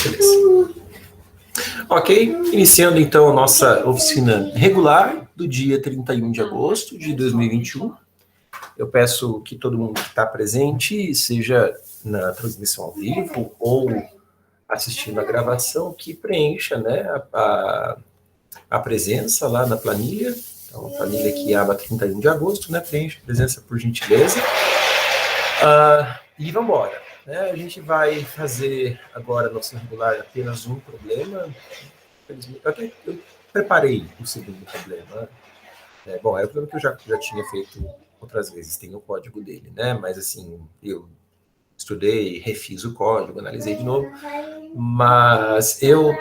Beleza. Ok, iniciando então a nossa oficina regular do dia 31 de agosto de 2021. Eu peço que todo mundo que está presente, seja na transmissão ao vivo ou assistindo a gravação, que preencha, né, a presença lá na planilha. Então, a planilha aqui, aba 31 de agosto, né, preencha a presença por gentileza. E vamos embora. Né? A gente vai fazer agora no oficina regular apenas um problema. Eu preparei o segundo problema. Bom, é o problema que eu já tinha feito outras vezes, tem o código dele, né? Mas assim, eu estudei, refiz o código, analisei de novo, mas eu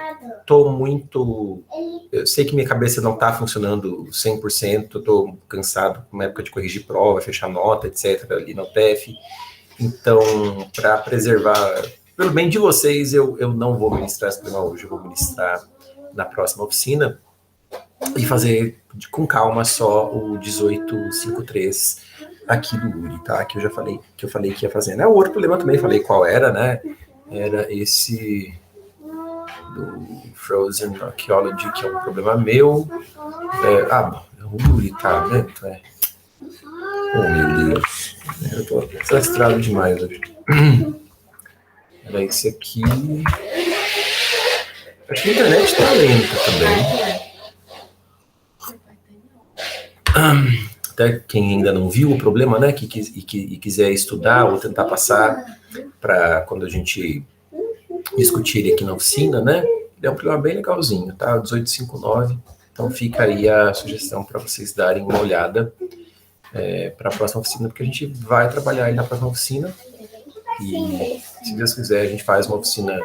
tô muito... Eu sei que minha cabeça não está funcionando 100%, estou cansado, uma época de corrigir prova, fechar nota, etc., ali na UTF. Então, para preservar, pelo bem de vocês, eu não vou ministrar esse problema hoje, eu vou ministrar na próxima oficina e fazer com calma só o 1853 aqui do URI, tá? Que eu falei que ia fazer, né? O outro problema também falei qual era, né? Era esse do Frozen Archaeology, que é um problema meu. O URI tá, né? Oh, meu Deus. Eu tô desastrado demais hoje. Era esse aqui. Acho que a internet tá lenta também. Até quem ainda não viu o problema, né, que quiser estudar ou tentar passar para quando a gente discutir ele aqui na oficina, né, é um problema bem legalzinho, tá, 1859, então fica aí a sugestão para vocês darem uma olhada para a próxima oficina, porque a gente vai trabalhar ele na próxima oficina, e se Deus quiser a gente faz uma oficina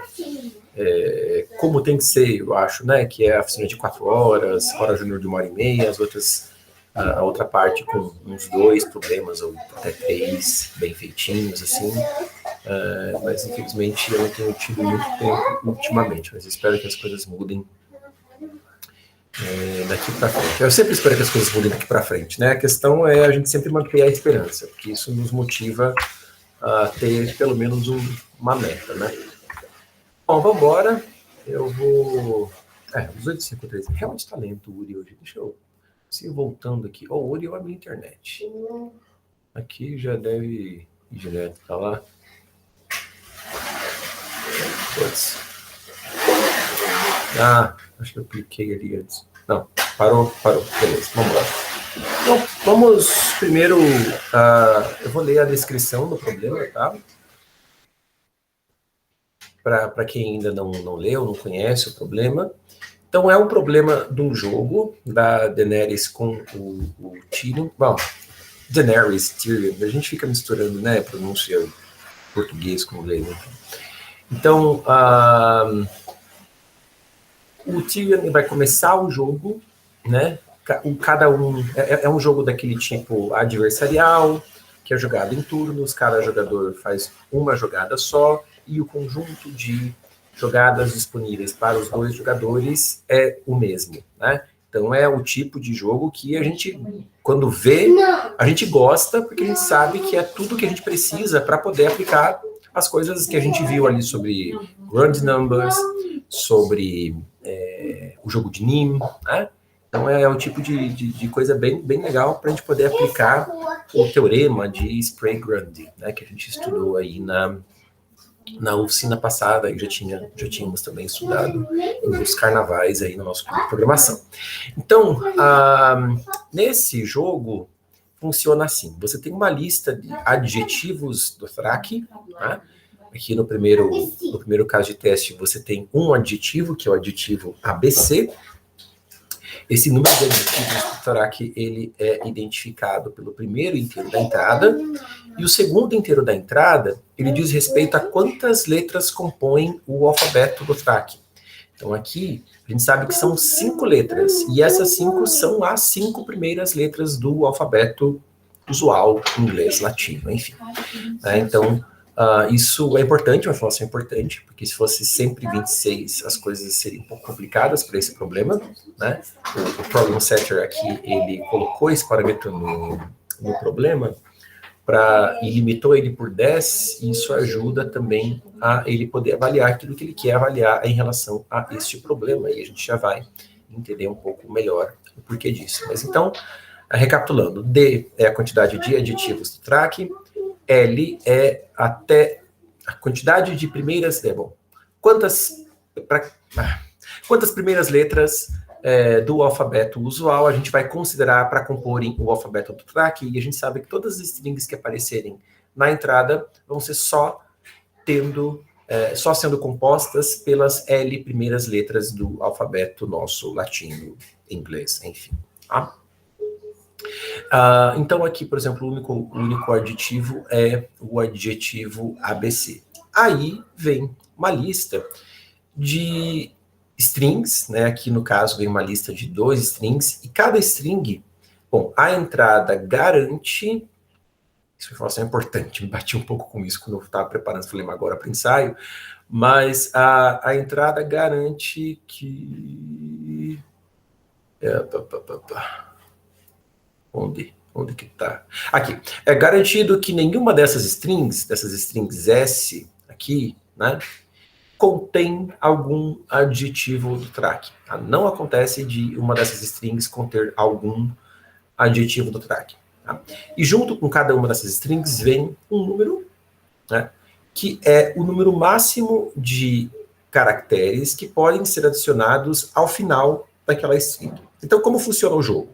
como tem que ser, eu acho, né, que é a oficina de 4 horas, hora júnior de 1h30, as outras... A outra parte com uns 2 problemas, ou até 3, bem feitinhos, assim. Mas, infelizmente, eu não tenho tido muito tempo ultimamente, mas espero que as coisas mudem daqui para frente. Eu sempre espero que as coisas mudem daqui para frente, né? A questão é a gente sempre manter a esperança, porque isso nos motiva a ter, pelo menos, uma meta, né? Bom, vamos embora. Eu vou... 1853, realmente está lento o Uri hoje. Deixa eu... Se voltando aqui, o Uri é a minha internet. Aqui já deve ir direto para lá. Putz. Acho que eu cliquei ali antes. Não, parou. Beleza, vamos lá. Então, vamos primeiro... eu vou ler a descrição do problema, tá? Para quem ainda não leu, não conhece o problema. Então, é um problema de um jogo da Daenerys com o Tyrion. Bom, Daenerys, Tyrion, a gente fica misturando, né, pronúncia português com inglês. Né? Então, o Tyrion vai começar o jogo, né, cada um... É um jogo daquele tipo adversarial, que é jogado em turnos, cada jogador faz uma jogada só, e o conjunto de jogadas disponíveis para os 2 jogadores é o mesmo, né? Então é o tipo de jogo que a gente, quando vê, a gente gosta, porque a gente sabe que é tudo que a gente precisa para poder aplicar as coisas que a gente viu ali sobre Grand Numbers, sobre o jogo de Nim, né? Então é o tipo de coisa bem legal para a gente poder aplicar o teorema de Sprague-Grundy, né? Que a gente estudou aí na oficina passada, e já tínhamos também estudado nos carnavais aí no nosso curso de programação. Então, nesse jogo, funciona assim. Você tem uma lista de adjetivos do Dothraki, tá? Aqui no primeiro caso de teste, você tem um adjetivo, que é o adjetivo ABC. Esse número de adjetivos do Dothraki, ele é identificado pelo primeiro inteiro da entrada, e o segundo inteiro da entrada, ele diz respeito a quantas letras compõem o alfabeto do Dothraki. Então aqui, a gente sabe que são 5 letras, e essas 5 são as 5 primeiras letras do alfabeto usual, inglês, latino, enfim. Então, isso é importante, uma informação importante, porque se fosse sempre 26, as coisas seriam um pouco complicadas para esse problema, né? O problem setter aqui, ele colocou esse parâmetro no problema, e limitou ele por 10, isso ajuda também a ele poder avaliar aquilo que ele quer avaliar em relação a este problema, e a gente já vai entender um pouco melhor o porquê disso. Mas então, recapitulando, D é a quantidade de adjetivos do track, L é até a quantidade de primeiras... quantas primeiras letras do alfabeto usual a gente vai considerar para comporem o alfabeto do track, e a gente sabe que todas as strings que aparecerem na entrada vão ser só sendo compostas pelas L primeiras letras do alfabeto nosso latino, inglês, enfim. Tá? Então aqui, por exemplo, o único adjetivo é o adjetivo ABC. Aí vem uma lista de strings, né? Aqui no caso vem uma lista de 2 strings, e cada string, a entrada garante, essa informação é importante, me bati um pouco com isso quando eu estava preparando esse lema agora para o ensaio, mas a entrada garante que... Onde que tá? Aqui. É garantido que nenhuma dessas strings S aqui, né, contém algum adjetivo do track. Tá? Não acontece de uma dessas strings conter algum adjetivo do track. Tá? E junto com cada uma dessas strings vem um número, né, que é o número máximo de caracteres que podem ser adicionados ao final daquela string. Então, como funciona o jogo?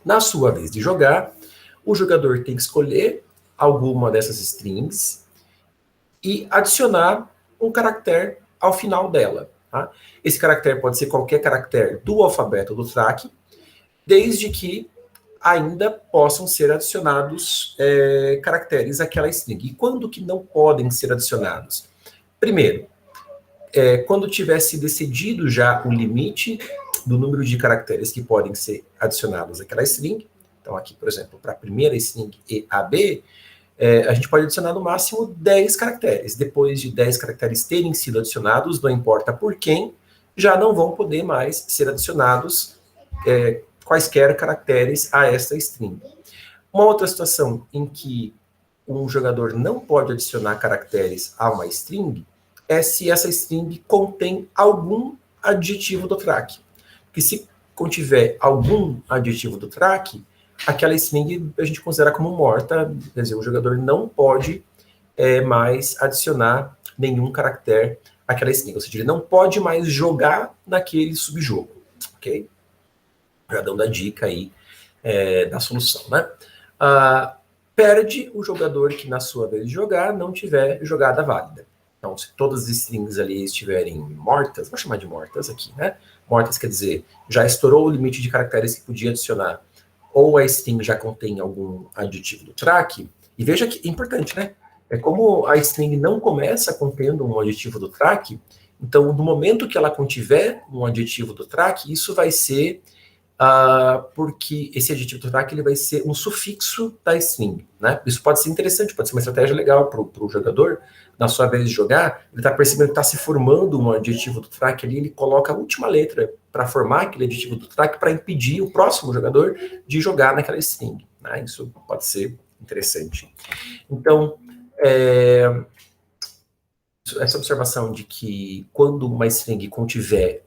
Na sua vez de jogar, o jogador tem que escolher alguma dessas strings e adicionar um caractere ao final dela. Tá? Esse caractere pode ser qualquer caractere do alfabeto do track, desde que ainda possam ser adicionados caracteres àquela string. E quando que não podem ser adicionados? Primeiro, quando tivesse decidido já o limite do número de caracteres que podem ser adicionados àquela string. Então, aqui, por exemplo, para a primeira string EAB, a gente pode adicionar no máximo 10 caracteres. Depois de 10 caracteres terem sido adicionados, não importa por quem, já não vão poder mais ser adicionados quaisquer caracteres a esta string. Uma outra situação em que um jogador não pode adicionar caracteres a uma string é se essa string contém algum adjetivo do track. Que se contiver algum adjetivo do track, aquela string a gente considera como morta, quer dizer, o jogador não pode mais adicionar nenhum caractere àquela string, ou seja, ele não pode mais jogar naquele subjogo, ok? Já dando a dica aí da solução, né? Perde o jogador que na sua vez de jogar não tiver jogada válida. Então, se todas as strings ali estiverem mortas, vou chamar de mortas aqui, né? Mortas quer dizer, já estourou o limite de caracteres que podia adicionar, ou a string já contém algum adjetivo do track, e veja que é importante, né? É como a string não começa contendo um adjetivo do track, então, no momento que ela contiver um adjetivo do track, isso vai ser porque esse adjetivo do track ele vai ser um sufixo da string, né? Isso pode ser interessante, pode ser uma estratégia legal para o jogador, na sua vez de jogar, ele está percebendo que está se formando um adjetivo do track ali, ele coloca a última letra para formar aquele adjetivo do track para impedir o próximo jogador de jogar naquela string, né? Isso pode ser interessante. Então, essa observação de que quando uma string contiver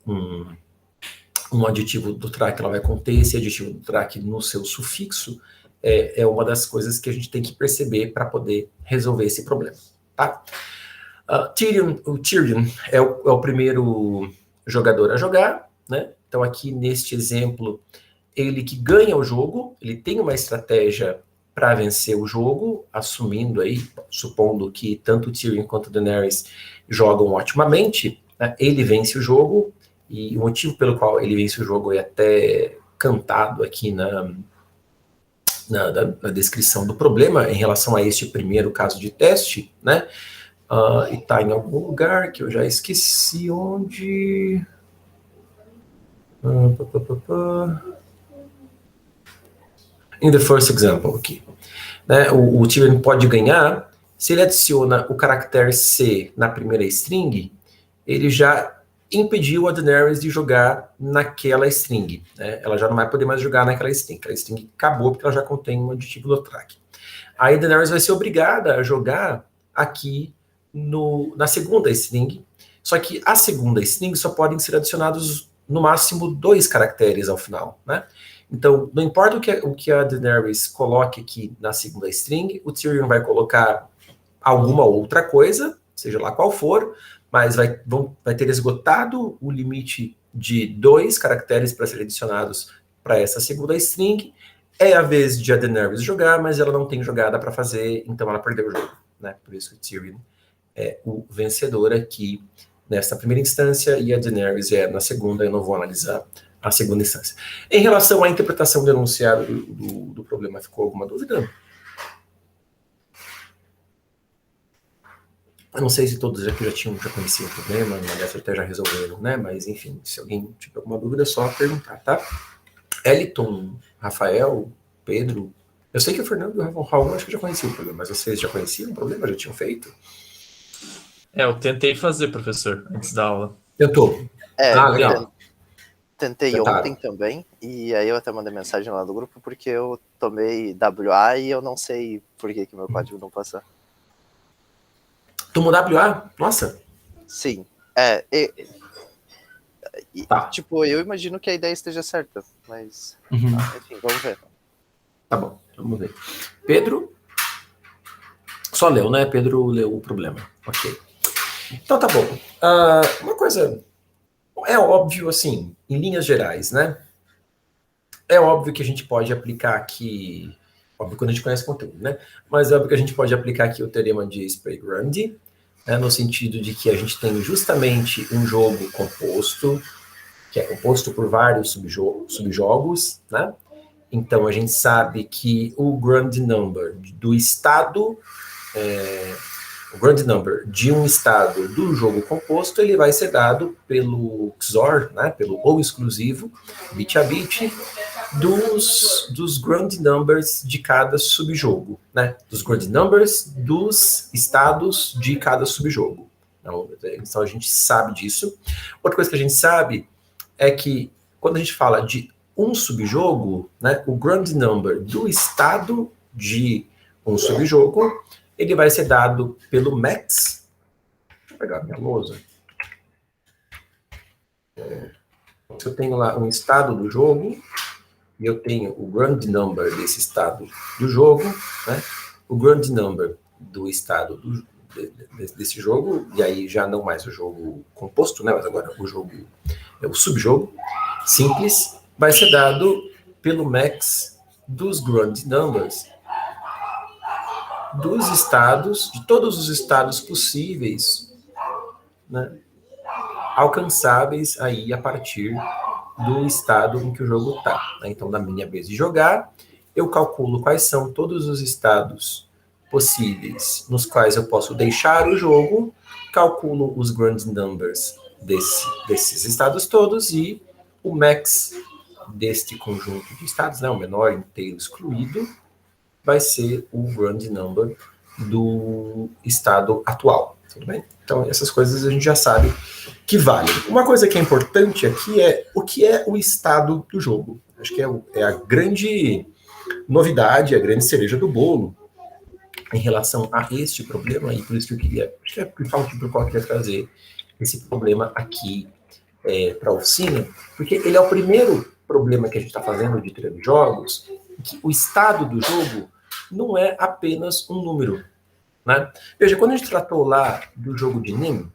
um adjetivo do track, ela vai conter esse adjetivo do track no seu sufixo, é uma das coisas que a gente tem que perceber para poder resolver esse problema. Tá? O Tyrion é o primeiro jogador a jogar, né? Então aqui neste exemplo, ele que ganha o jogo, ele tem uma estratégia para vencer o jogo, assumindo aí, supondo que tanto o Tyrion quanto o Daenerys jogam otimamente, né? Ele vence o jogo, e o motivo pelo qual ele vence o jogo é até cantado aqui na descrição do problema em relação a este primeiro caso de teste, né? E está em algum lugar que eu já esqueci onde. In the first example aqui. Né? O Tyrion pode ganhar se ele adiciona o caractere C na primeira string, ele já impediu a Daenerys de jogar naquela string, né? Ela já não vai poder mais jogar naquela string. Aquela string acabou porque ela já contém um aditivo no track. Aí a Daenerys vai ser obrigada a jogar aqui na segunda string, só que a segunda string só podem ser adicionados no máximo 2 caracteres ao final, né? Então, não importa o que a Daenerys coloque aqui na segunda string, o Tyrion vai colocar alguma outra coisa, seja lá qual for, mas vai ter esgotado o limite de 2 caracteres para serem adicionados para essa segunda string. É a vez de a Daenerys jogar, mas ela não tem jogada para fazer, então ela perdeu o jogo, né? Por isso que o Tyrion é o vencedor aqui nesta primeira instância e a Daenerys é na segunda. Eu não vou analisar a segunda instância. Em relação à interpretação do enunciado do problema, ficou alguma dúvida? Eu não sei se todos aqui já conheciam o problema, aliás, até já resolveram, né? Mas, enfim, se alguém tiver alguma dúvida, é só perguntar, tá? Eliton, Rafael, Pedro, eu sei que o Fernando e o Raul acho que já conheciam o problema, mas vocês já conheciam o problema? Já tinham feito? Eu tentei fazer, professor, antes da aula. Tentou? Legal. Tentei Tentaram. ontem também, e aí eu até mandei mensagem lá do grupo, porque eu tomei WA e eu não sei por que meu código não passou. Tomou WA? Nossa! Sim. Tá. Tipo, eu imagino que a ideia esteja certa, mas enfim, vamos ver. Tá bom, vamos ver. Pedro? Só leu, né? Pedro leu o problema. Ok. Então tá bom. Uma coisa... É óbvio, assim, em linhas gerais, né? É óbvio que a gente pode aplicar aqui... Óbvio quando a gente conhece o conteúdo, né? Mas é óbvio que a gente pode aplicar aqui o teorema de Sprague-Grundy, né, no sentido de que a gente tem justamente um jogo composto, que é composto por vários subjogos, né? Então, a gente sabe que o Grundy number do estado... o Grundy number de um estado do jogo composto, ele vai ser dado pelo XOR, né, pelo ou exclusivo, bit a bit, dos Grundy numbers de cada subjogo, né, dos Grundy numbers dos estados de cada subjogo. Então a gente sabe disso. Outra coisa que a gente sabe é que quando a gente fala de um subjogo, né, o Grundy number do estado de um subjogo, ele vai ser dado pelo max. Deixa eu pegar a minha lousa. Se eu tenho lá um estado do jogo, e eu tenho o Grundy number desse estado do jogo, né? O Grundy number do estado desse jogo, e aí já não mais o jogo composto, né? Mas agora o jogo, o subjogo simples, vai ser dado pelo max dos Grundy numbers dos estados, de todos os estados possíveis, né, alcançáveis aí a partir do estado em que o jogo está. Né? Então, na minha vez de jogar, eu calculo quais são todos os estados possíveis nos quais eu posso deixar o jogo, calculo os Grundy numbers desses estados todos e o max deste conjunto de estados, né, o menor inteiro excluído, vai ser o Grundy number do estado atual, tudo bem? Então, essas coisas a gente já sabe que valem. Uma coisa que é importante aqui é o que é o estado do jogo. Acho que é a grande novidade, a grande cereja do bolo em relação a este problema, e por isso que eu queria, acho que é o principal motivo pelo qual eu queria trazer esse problema aqui para a oficina, porque ele é o primeiro problema que a gente está fazendo de teoria de jogos, que o estado do jogo não é apenas um número, né? Veja, quando a gente tratou lá do jogo de Nim,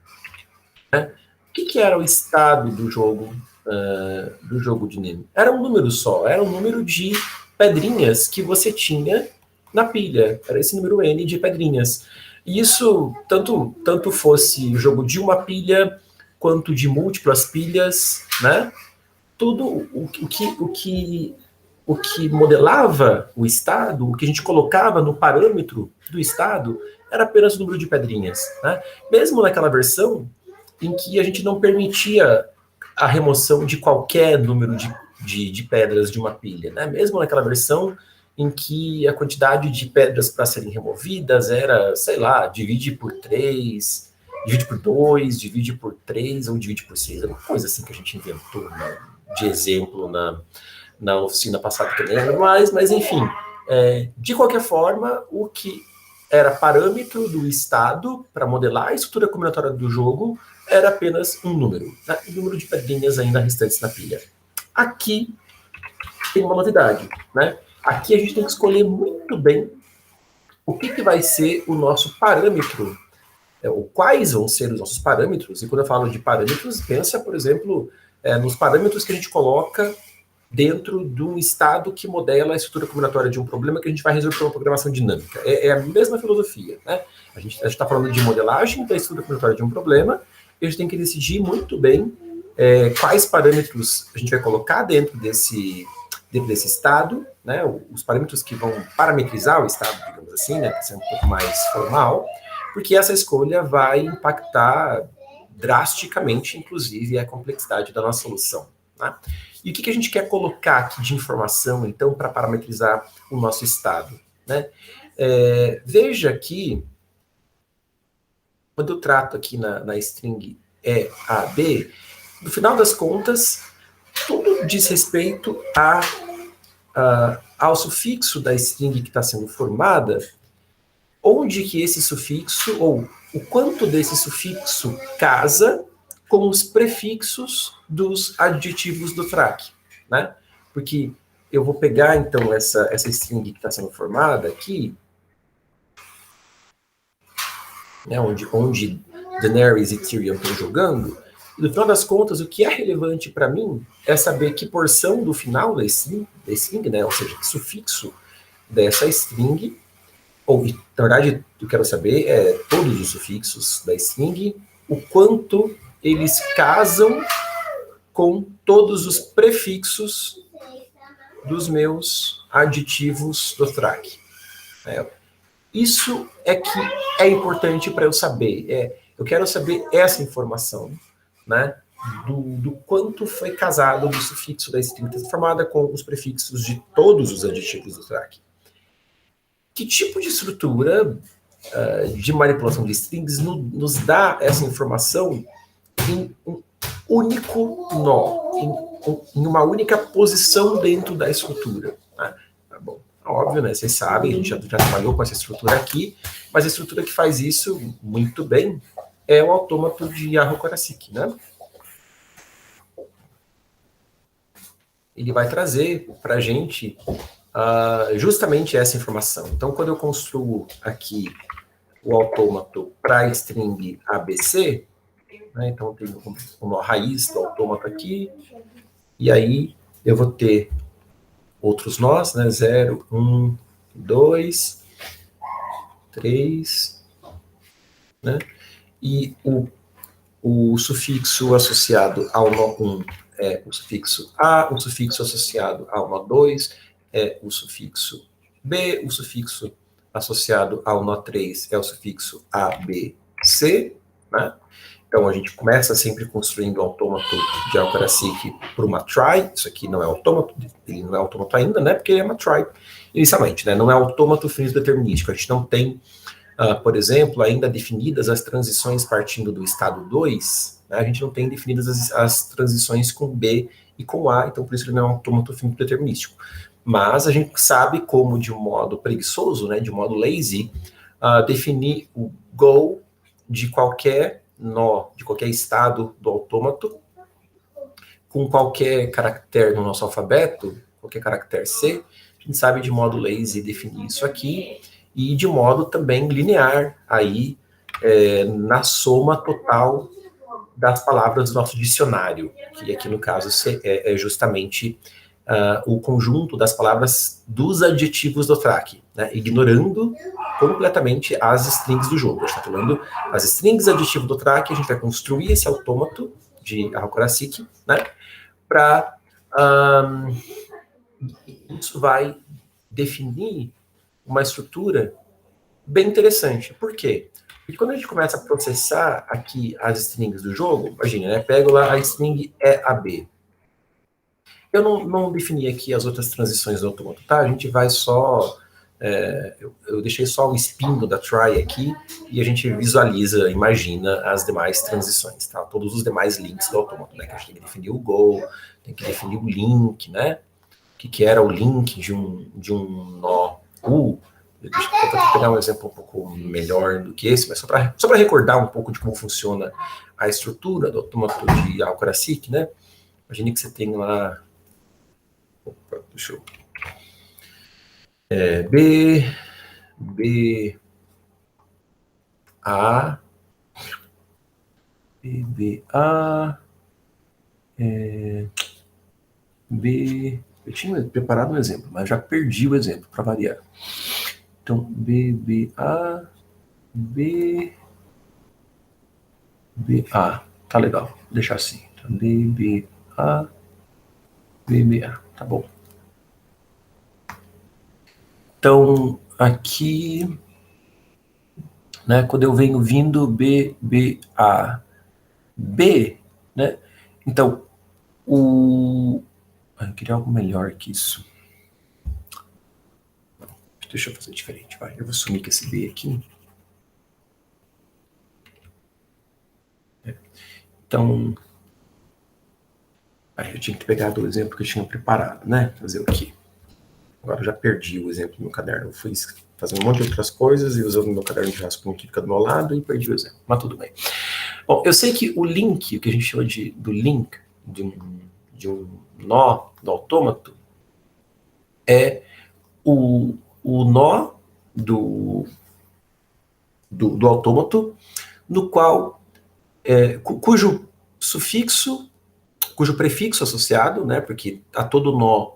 né, o que era o estado do jogo de Nim? Era um número só, era um número de pedrinhas que você tinha na pilha, era esse número N de pedrinhas. E isso, tanto fosse o jogo de uma pilha, quanto de múltiplas pilhas, né? Tudo o que modelava o estado, o que a gente colocava no parâmetro do estado, era apenas o número de pedrinhas. Né? Mesmo naquela versão em que a gente não permitia a remoção de qualquer número de pedras de uma pilha. Né? Mesmo naquela versão em que a quantidade de pedras para serem removidas era, sei lá, divide por 3, divide por 2, divide por 3 ou divide por 6. É uma coisa assim que a gente inventou, né, de exemplo na oficina passada que eu lembro, mas enfim, de qualquer forma, o que era parâmetro do estado para modelar a estrutura combinatória do jogo era apenas um número, né, um número de pedrinhas ainda restantes na pilha. Aqui tem uma novidade, né? Aqui a gente tem que escolher muito bem o que vai ser o nosso parâmetro, ou quais vão ser os nossos parâmetros. E quando eu falo de parâmetros, pensa, por exemplo, nos parâmetros que a gente coloca dentro de um estado que modela a estrutura combinatória de um problema que a gente vai resolver por uma programação dinâmica. É a mesma filosofia, né? A gente está falando de modelagem da estrutura combinatória de um problema, e a gente tem que decidir muito bem quais parâmetros a gente vai colocar dentro desse estado, né? Os parâmetros que vão parametrizar o estado, digamos assim, né? Para ser um pouco mais formal, porque essa escolha vai impactar drasticamente, inclusive, a complexidade da nossa solução. Tá? E o que a gente quer colocar aqui de informação, então, para parametrizar o nosso estado? Né? Veja que, quando eu trato aqui na string EAB, no final das contas, tudo diz respeito ao sufixo da string que está sendo formada, onde que esse sufixo, ou o quanto desse sufixo casa com os prefixos dos adjetivos do track, né? Porque eu vou pegar, então, essa string que está sendo formada aqui, né, onde Daenerys e Tyrion estão jogando, e no final das contas, o que é relevante para mim é saber que porção do final da string, né, ou seja, que sufixo dessa string, ou, na verdade, eu quero saber todos os sufixos da string, o quanto eles casam com todos os prefixos dos meus aditivos do track. Isso é que é importante para eu saber. Eu quero saber essa informação, né, do quanto foi casado do sufixo da string transformada com os prefixos de todos os aditivos do track. Que tipo de estrutura de manipulação de strings nos dá essa informação em um único nó, em uma única posição dentro da estrutura? Tá bom, óbvio, né? Vocês sabem, a gente já trabalhou com essa estrutura aqui, mas a estrutura que faz isso muito bem é o autômato de Arrow-Karasik, né? Ele vai trazer para a gente justamente essa informação. Então, quando eu construo aqui o autômato para a string ABC, né, então eu tenho o nó raiz do autômato aqui, e aí eu vou ter outros nós, né, 0, 1, 2, 3, né, e o sufixo associado ao nó 1 é o sufixo A, o sufixo associado ao nó 2 é o sufixo B, o sufixo associado ao nó 3 é o sufixo ABC, né? Então, a gente começa sempre construindo o autômato de Arrow-Karasik por uma try. Isso aqui não é autômato, ele não é autômato ainda, né? Porque ele é uma try inicialmente, né? Não é autômato finito determinístico. A gente não tem, por exemplo, ainda definidas as transições partindo do estado 2, né? A gente não tem definidas as transições com B e com A, então por isso ele não é um autômato finito determinístico. Mas a gente sabe como, de um modo preguiçoso, né, de um modo lazy, definir o goal de qualquer nó, de qualquer estado do autômato, com qualquer caractere no nosso alfabeto, qualquer caractere C, a gente sabe de modo lazy definir isso aqui, e de modo também linear, aí, na soma total das palavras do nosso dicionário, que aqui no caso é justamente o conjunto das palavras dos adjetivos do track, né, ignorando completamente as strings do jogo. A gente está falando as strings adjetivos do track, a gente vai construir esse autômato de Arrow-Karasik, né, para isso vai definir uma estrutura bem interessante. Por quê? Porque quando a gente começa a processar aqui as strings do jogo, imagina, né, pego lá a string EAB. Eu não defini aqui as outras transições do autômato, tá? A gente vai só Eu deixei só o espinho da try aqui e a gente visualiza, imagina as demais transições, tá? Todos os demais links do autômato, né? Que a gente tem que definir o goal, tem que definir o link, né? O que era o link de um nó U. Deixa eu tentar pegar um exemplo um pouco melhor do que esse, mas só para recordar um pouco de como funciona a estrutura do autômato de Algorand, né? Imagine que você tem lá... Opa, deixa eu... B, A, B... Eu tinha preparado um exemplo, mas já perdi o exemplo, para variar. Então, BBA, BBA. Tá legal, vou deixar assim. Então, BBA, BBA. Tá bom. Então, aqui, né, quando eu venho vindo BBA, B, né? Então, eu queria algo melhor que isso. Deixa eu fazer diferente, vai. Eu vou sumir com esse B aqui. Então, eu tinha que pegar do exemplo que eu tinha preparado, né? Fazer o quê? Agora eu já perdi o exemplo no meu caderno. Eu fui fazendo um monte de outras coisas e usando meu caderno de rascunho que fica do meu lado e perdi o exemplo. Mas tudo bem. Bom, eu sei que o link, o que a gente chama do link, de um nó do autômato, é o nó do autômato, no qual, cujo prefixo associado, né, porque a todo nó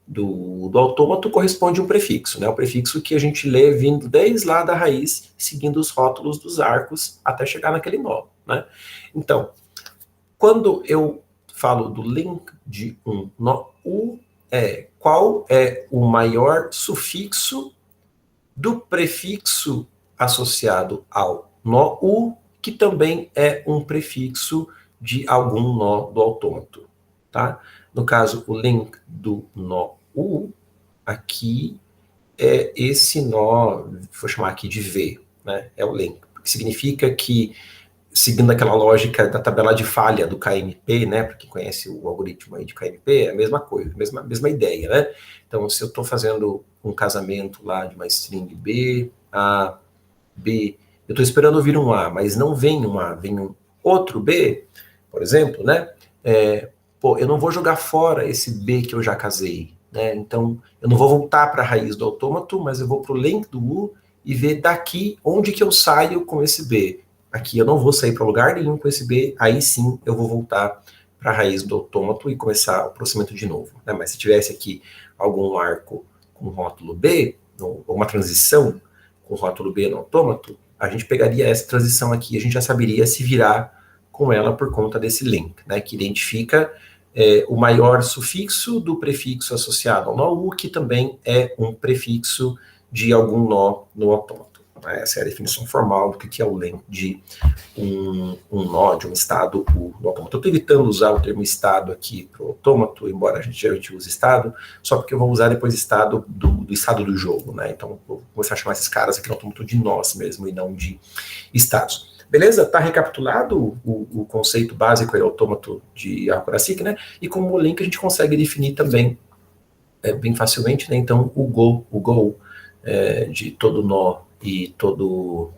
do autômato corresponde um prefixo, né, o prefixo que a gente lê vindo desde lá da raiz, seguindo os rótulos dos arcos até chegar naquele nó, né. Então, quando eu falo do link de um nó U, qual é o maior sufixo do prefixo associado ao nó U, que também é um prefixo de algum nó do autômato, tá? No caso, o link do nó U, aqui é esse nó, vou chamar aqui de V, né? É o link, que significa que, seguindo aquela lógica da tabela de falha do KMP, né? Para quem conhece o algoritmo aí de KMP, é a mesma coisa, mesma ideia, né? Então, se eu estou fazendo um casamento lá de uma string B, A, B, eu estou esperando ouvir um A, mas não vem um A, vem um outro B, por exemplo, né? Eu não vou jogar fora esse B que eu já casei, né? Então, eu não vou voltar para a raiz do autômato, mas eu vou para o link do U e ver daqui onde que eu saio com esse B. Aqui eu não vou sair para lugar nenhum com esse B, aí sim eu vou voltar para a raiz do autômato e começar o processamento de novo, né? Mas se tivesse aqui algum arco com rótulo B, ou uma transição com rótulo B no autômato, a gente pegaria essa transição aqui e a gente já saberia se virar com ela por conta desse link, né, que identifica o maior sufixo do prefixo associado ao nó U, que também é um prefixo de algum nó no autômato. Essa é a definição formal do que é o link de um nó, de um estado U no autômato. Eu estou evitando usar o termo estado aqui para o autômato, embora a gente geralmente use estado, só porque eu vou usar depois estado do estado do jogo, né? Então, vou começar a chamar esses caras aqui no autômato de nós mesmo, e não de estados. Beleza? Está recapitulado o conceito básico aí, autômato de Algorand, né? E como o link a gente consegue definir também bem facilmente, né? Então, o goal de todo nó e todo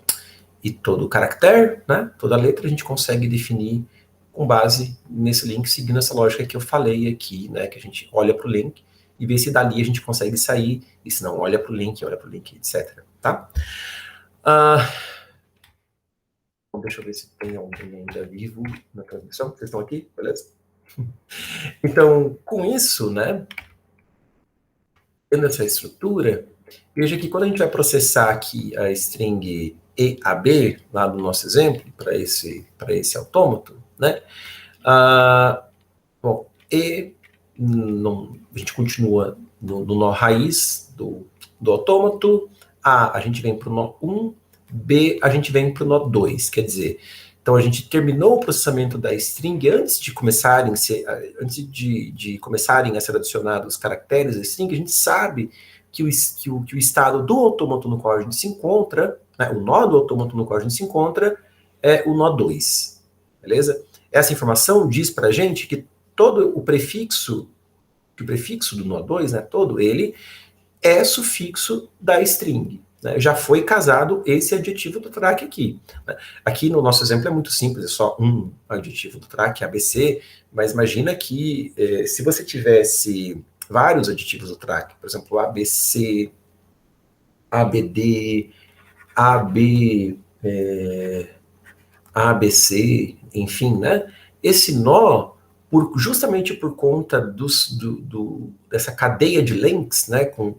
caractere, né? Toda letra a gente consegue definir com base nesse link, seguindo essa lógica que eu falei aqui, né? Que a gente olha para o link e vê se dali a gente consegue sair, e se não, olha para o link, etc. Tá? Deixa eu ver se tem alguém ainda vivo na transmissão. Vocês estão aqui? Beleza? Então, com isso, né, tendo essa estrutura, veja que quando a gente vai processar aqui a string EAB, lá do nosso exemplo, para esse autômato, né, bom, a gente continua no nó raiz do autômato, A gente vem para o nó 1, B, a gente vem para o nó 2, quer dizer, então a gente terminou o processamento da string antes de começarem a ser adicionados os caracteres da string, a gente sabe que o estado do autômato no qual a gente se encontra, né, o nó do autômato no qual a gente se encontra, é o nó 2, beleza? Essa informação diz para a gente que todo o prefixo do nó 2, né, todo ele é sufixo da string. Né? Já foi casado esse adjetivo do track aqui. Né? Aqui no nosso exemplo é muito simples, é só um adjetivo do track, ABC, mas imagina que se você tivesse vários adjetivos do track, por exemplo, ABC, ABD, AB, ABC, enfim, né? Esse nó, justamente por conta dessa cadeia de links, né, com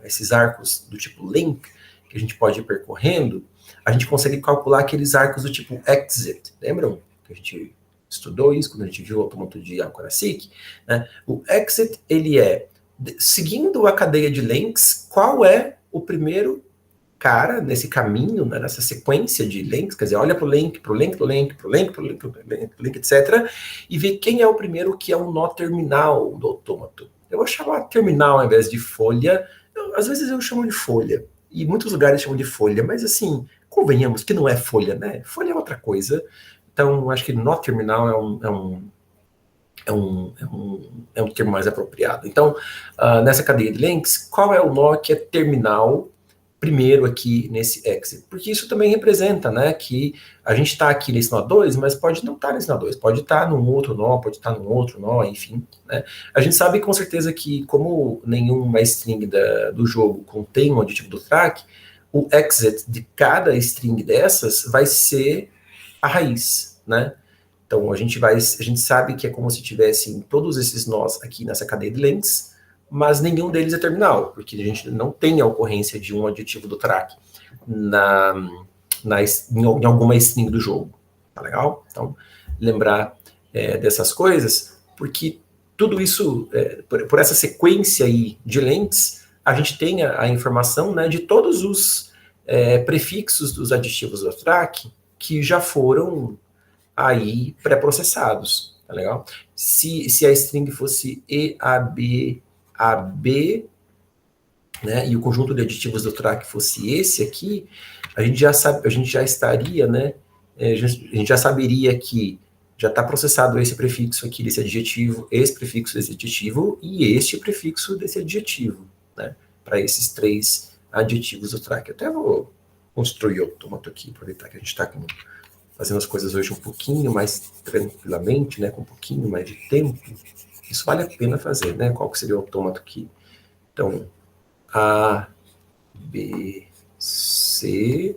esses arcos do tipo link, que a gente pode ir percorrendo, a gente consegue calcular aqueles arcos do tipo exit. Lembram que a gente estudou isso quando a gente viu o autômato de Alcorasic? Né? O exit, ele é, seguindo a cadeia de links, qual é o primeiro cara nesse caminho, né, nessa sequência de links, quer dizer, olha para o link, para o link do link, para o link, para o link, pro link, etc., e vê quem é o primeiro que é o nó terminal do autômato. Eu vou chamar terminal ao invés de folha, às vezes eu chamo de folha, e muitos lugares chamam de folha, mas assim, convenhamos que não é folha, né? Folha é outra coisa, então acho que nó terminal é um termo mais apropriado. Então, nessa cadeia de links, qual é o nó que é terminal primeiro aqui nesse exit? Porque isso também representa, né, que a gente está aqui nesse nó 2, mas pode não estar nesse nó 2, pode estar num outro nó, pode estar num outro nó, enfim. Né? A gente sabe com certeza que, como nenhuma string do jogo contém um aditivo do track, o exit de cada string dessas vai ser a raiz, né? Então, a gente sabe que é como se tivessem todos esses nós aqui nessa cadeia de links, mas nenhum deles é terminal, porque a gente não tem a ocorrência de um aditivo do track em alguma string do jogo. Tá legal? Então, lembrar dessas coisas, porque tudo isso, por essa sequência aí de links, a gente tem a informação, né, de todos os prefixos dos aditivos do track que já foram aí pré-processados. Tá legal? Se a string fosse EAB, AB, né, e o conjunto de aditivos do track fosse esse aqui, a gente já estaria, né, a gente já saberia que já está processado esse prefixo aqui desse adjetivo, esse prefixo desse adjetivo e este prefixo desse adjetivo, né, para esses três adjetivos do track. Eu até vou construir o autômato aqui, aproveitar que a gente está fazendo as coisas hoje um pouquinho mais tranquilamente, né, com um pouquinho mais de tempo. Isso vale a pena fazer, né? Qual que seria o autômato aqui? Então, A, B, C,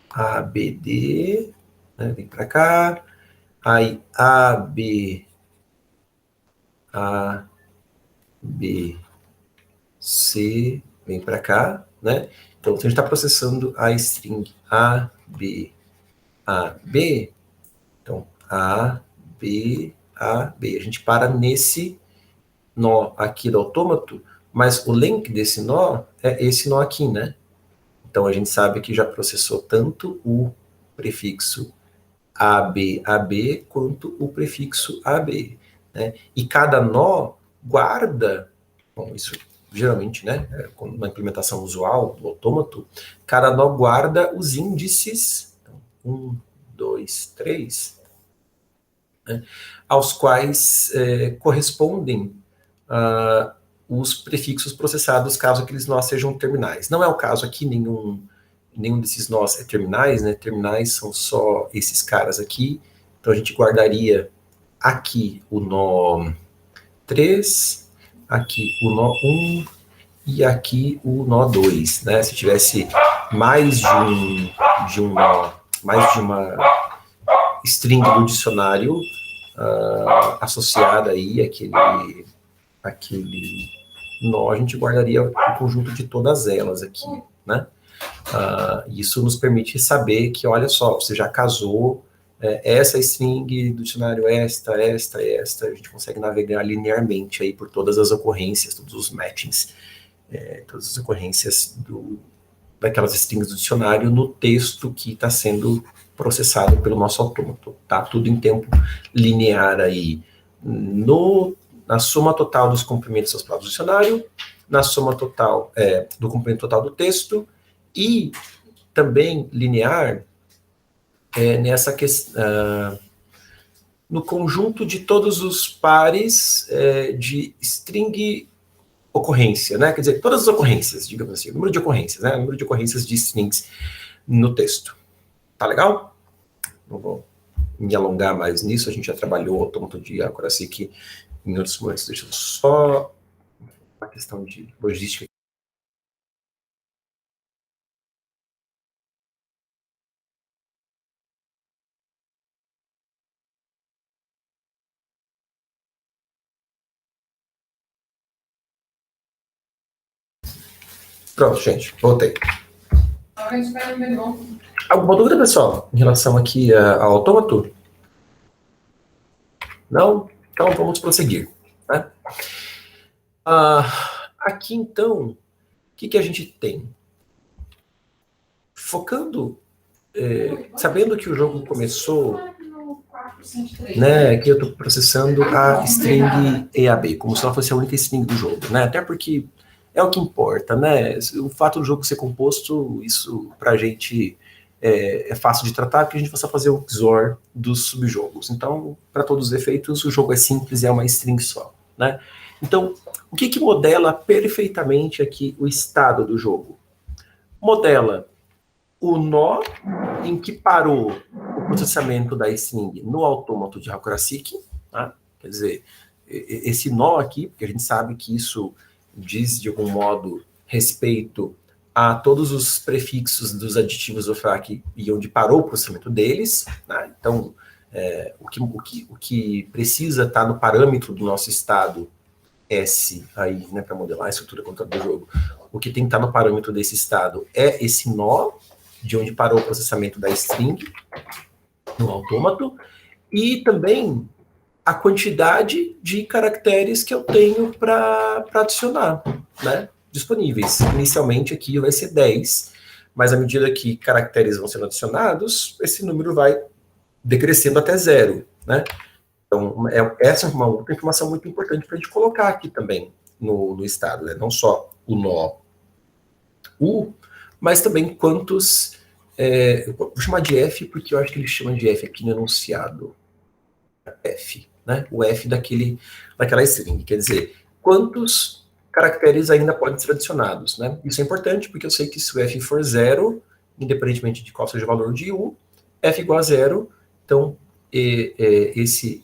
A, B, D, né? Vem para cá. Aí, A, B, C, vem para cá, né? Então, se a gente está processando a string A, B, então, A, B, a gente para nesse nó aqui do autômato, mas o link desse nó é esse nó aqui, né? Então a gente sabe que já processou tanto o prefixo AB, quanto o prefixo AB, né? E cada nó guarda, bom, isso geralmente, né, uma implementação usual do autômato, cada nó guarda os índices, então, 1, 2, 3, né, aos quais correspondem os prefixos processados, caso aqueles nós sejam terminais. Não é o caso aqui, nenhum desses nós é terminais, né? Terminais são só esses caras aqui. Então a gente guardaria aqui o nó 3, aqui o nó 1 e aqui o nó 2, né? Se tivesse mais de um nó, mais de uma string do dicionário associada aí àquele nó, a gente guardaria o conjunto de todas elas aqui, né? Isso nos permite saber que, olha só, você já casou essa string do dicionário, esta, a gente consegue navegar linearmente aí por todas as ocorrências, todos os matchings, todas as ocorrências daquelas strings do dicionário no texto que está sendo processado pelo nosso autômato, tá? Tudo em tempo linear aí, na soma total dos comprimentos das palavras do dicionário, na soma total do comprimento total do texto, e também linear nessa questão, no conjunto de todos os pares de string ocorrência, né? Quer dizer, todas as ocorrências, digamos assim, o número de ocorrências, né? O número de ocorrências de strings no texto. Tá legal? Não vou me alongar mais nisso, a gente já trabalhou o autômato de Hakurasiki em outros momentos. Deixa eu só uma questão de logística. Pronto, gente, voltei. Alguma dúvida, pessoal, em relação aqui ao autômato? Não? Então, vamos prosseguir. Né? Aqui, então, o que a gente tem? Focando, sabendo que o jogo começou, né, que eu estou processando a string EAB, como se ela fosse a única string do jogo, né? Até porque é o que importa, né? O fato do jogo ser composto, isso pra gente é fácil de tratar, porque a gente vai só fazer o XOR dos subjogos. Então, para todos os efeitos, o jogo é simples, é uma string só, né? Então, o que modela perfeitamente aqui o estado do jogo? Modela o nó em que parou o processamento da string no autômato de Hakurasiki, tá? Quer dizer, esse nó aqui, porque a gente sabe que isso diz, de algum modo, respeito a todos os prefixos dos aditivos do FRAC e onde parou o processamento deles, né? Então, o que precisa estar no parâmetro do nosso estado S aí, né, para modelar a estrutura controladora do jogo, o que tem que estar no parâmetro desse estado é esse nó, de onde parou o processamento da string no autômato, e também a quantidade de caracteres que eu tenho para adicionar, né, disponíveis. Inicialmente aqui vai ser 10, mas à medida que caracteres vão sendo adicionados, esse número vai decrescendo até 0, né? Então, essa é uma outra informação muito importante para a gente colocar aqui também no estado, né? Não só o nó U, mas também quantos... eu vou chamar de F, porque eu acho que ele chama de F aqui no enunciado. F, né? O F daquela string. Quer dizer, quantos caracteres ainda podem ser adicionados, né? Isso é importante, porque eu sei que se o F for 0, independentemente de qual seja o valor de U, F igual a 0, então esse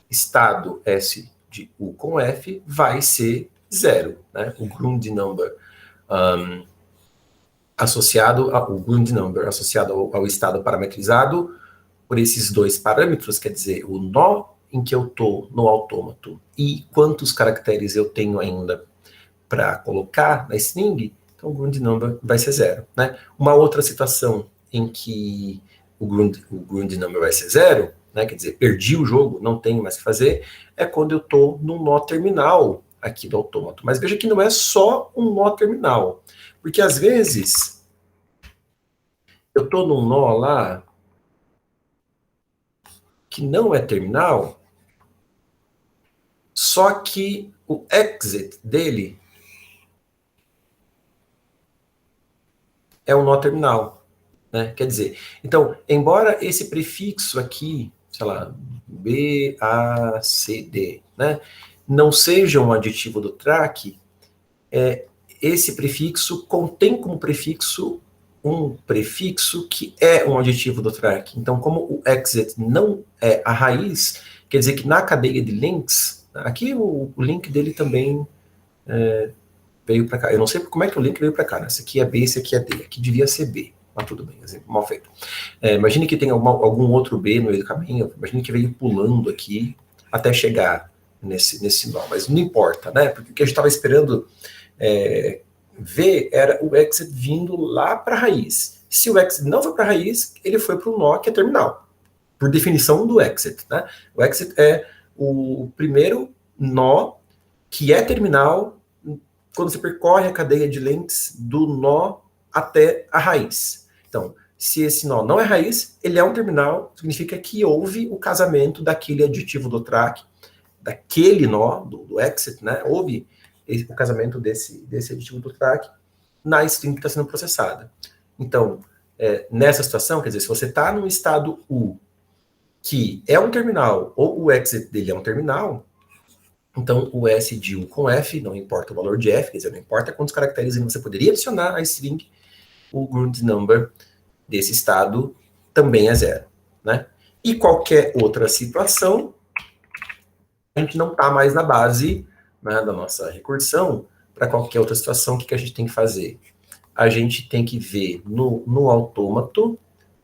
estado S de U com F vai ser 0, né? O Grund number associado ao estado parametrizado por esses dois parâmetros, quer dizer, o nó em que eu estou no autômato e quantos caracteres eu tenho ainda para colocar na string, então o Grund number vai ser 0, né? Uma outra situação em que o Grund number vai ser 0, né, quer dizer, perdi o jogo, não tenho mais o que fazer, é quando eu estou num nó terminal aqui do autômato. Mas veja que não é só um nó terminal, porque às vezes eu estou num nó lá que não é terminal, só que o exit dele é um nó terminal, né? Quer dizer, então, embora esse prefixo aqui, sei lá, B, A, C, D, né, não seja um aditivo do track, esse prefixo contém como prefixo um prefixo que é um aditivo do track. Então, como o exit não é a raiz, quer dizer que na cadeia de links, aqui o link dele também veio para cá. Eu não sei como é que o link veio para cá, né? Esse aqui é B, esse aqui é D. Aqui devia ser B, mas tudo bem, exemplo mal feito. Imagine que tem algum outro B no meio do caminho, imagine que veio pulando aqui até chegar nesse nó, mas não importa, né? Porque o que a gente estava esperando ver era o exit vindo lá para a raiz. Se o exit não foi para a raiz, ele foi para o nó que é terminal, por definição do exit, né? O exit é o primeiro nó que é terminal quando você percorre a cadeia de links do nó até a raiz. Então, se esse nó não é raiz, ele é um terminal, significa que houve o casamento daquele aditivo do track, daquele nó, do exit, né? Houve o casamento desse aditivo do track na string que está sendo processada. Então, nessa situação, quer dizer, se você está num estado U, que é um terminal, ou o exit dele é um terminal, então o S de U com F, não importa o valor de F, quer dizer, não importa quantos caracteres você poderia adicionar à string, o ground number desse estado também é 0, né? E qualquer outra situação, a gente não está mais na base, né, da nossa recursão. Para qualquer outra situação, o que a gente tem que fazer? A gente tem que ver no autômato,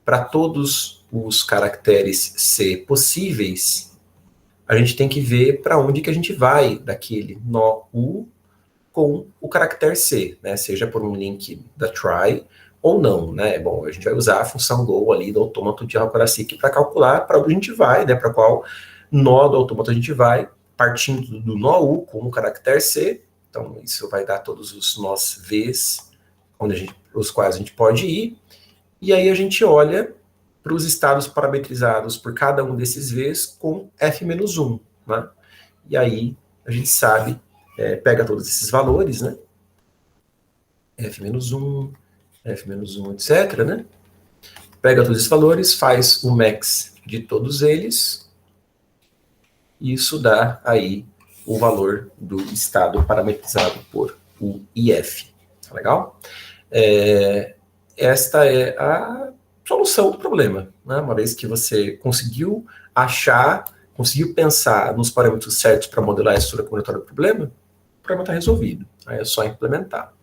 para todos os caracteres C possíveis, a gente tem que ver para onde que a gente vai daquele nó U com o caractere C, né? Seja por um link da try ou não, né? Bom, a gente vai usar a função go ali do autômato de Hakurasiki para calcular para onde a gente vai, né? Para qual nó do autômato a gente vai, partindo do nó U com o caractere C. Então, isso vai dar todos os nós Vs, os quais a gente pode ir. E aí a gente olha para os estados parametrizados por cada um desses Vs com F-1, né? E aí a gente sabe, pega todos esses valores, né? F-1, F-1, etc, né? Pega todos esses valores, faz o max de todos eles, e isso dá aí o valor do estado parametrizado por U e F. Tá legal? Esta é a solução do problema, né? Uma vez que você conseguiu pensar nos parâmetros certos para modelar a estrutura combinatória do problema, o problema está resolvido. Aí é só implementar.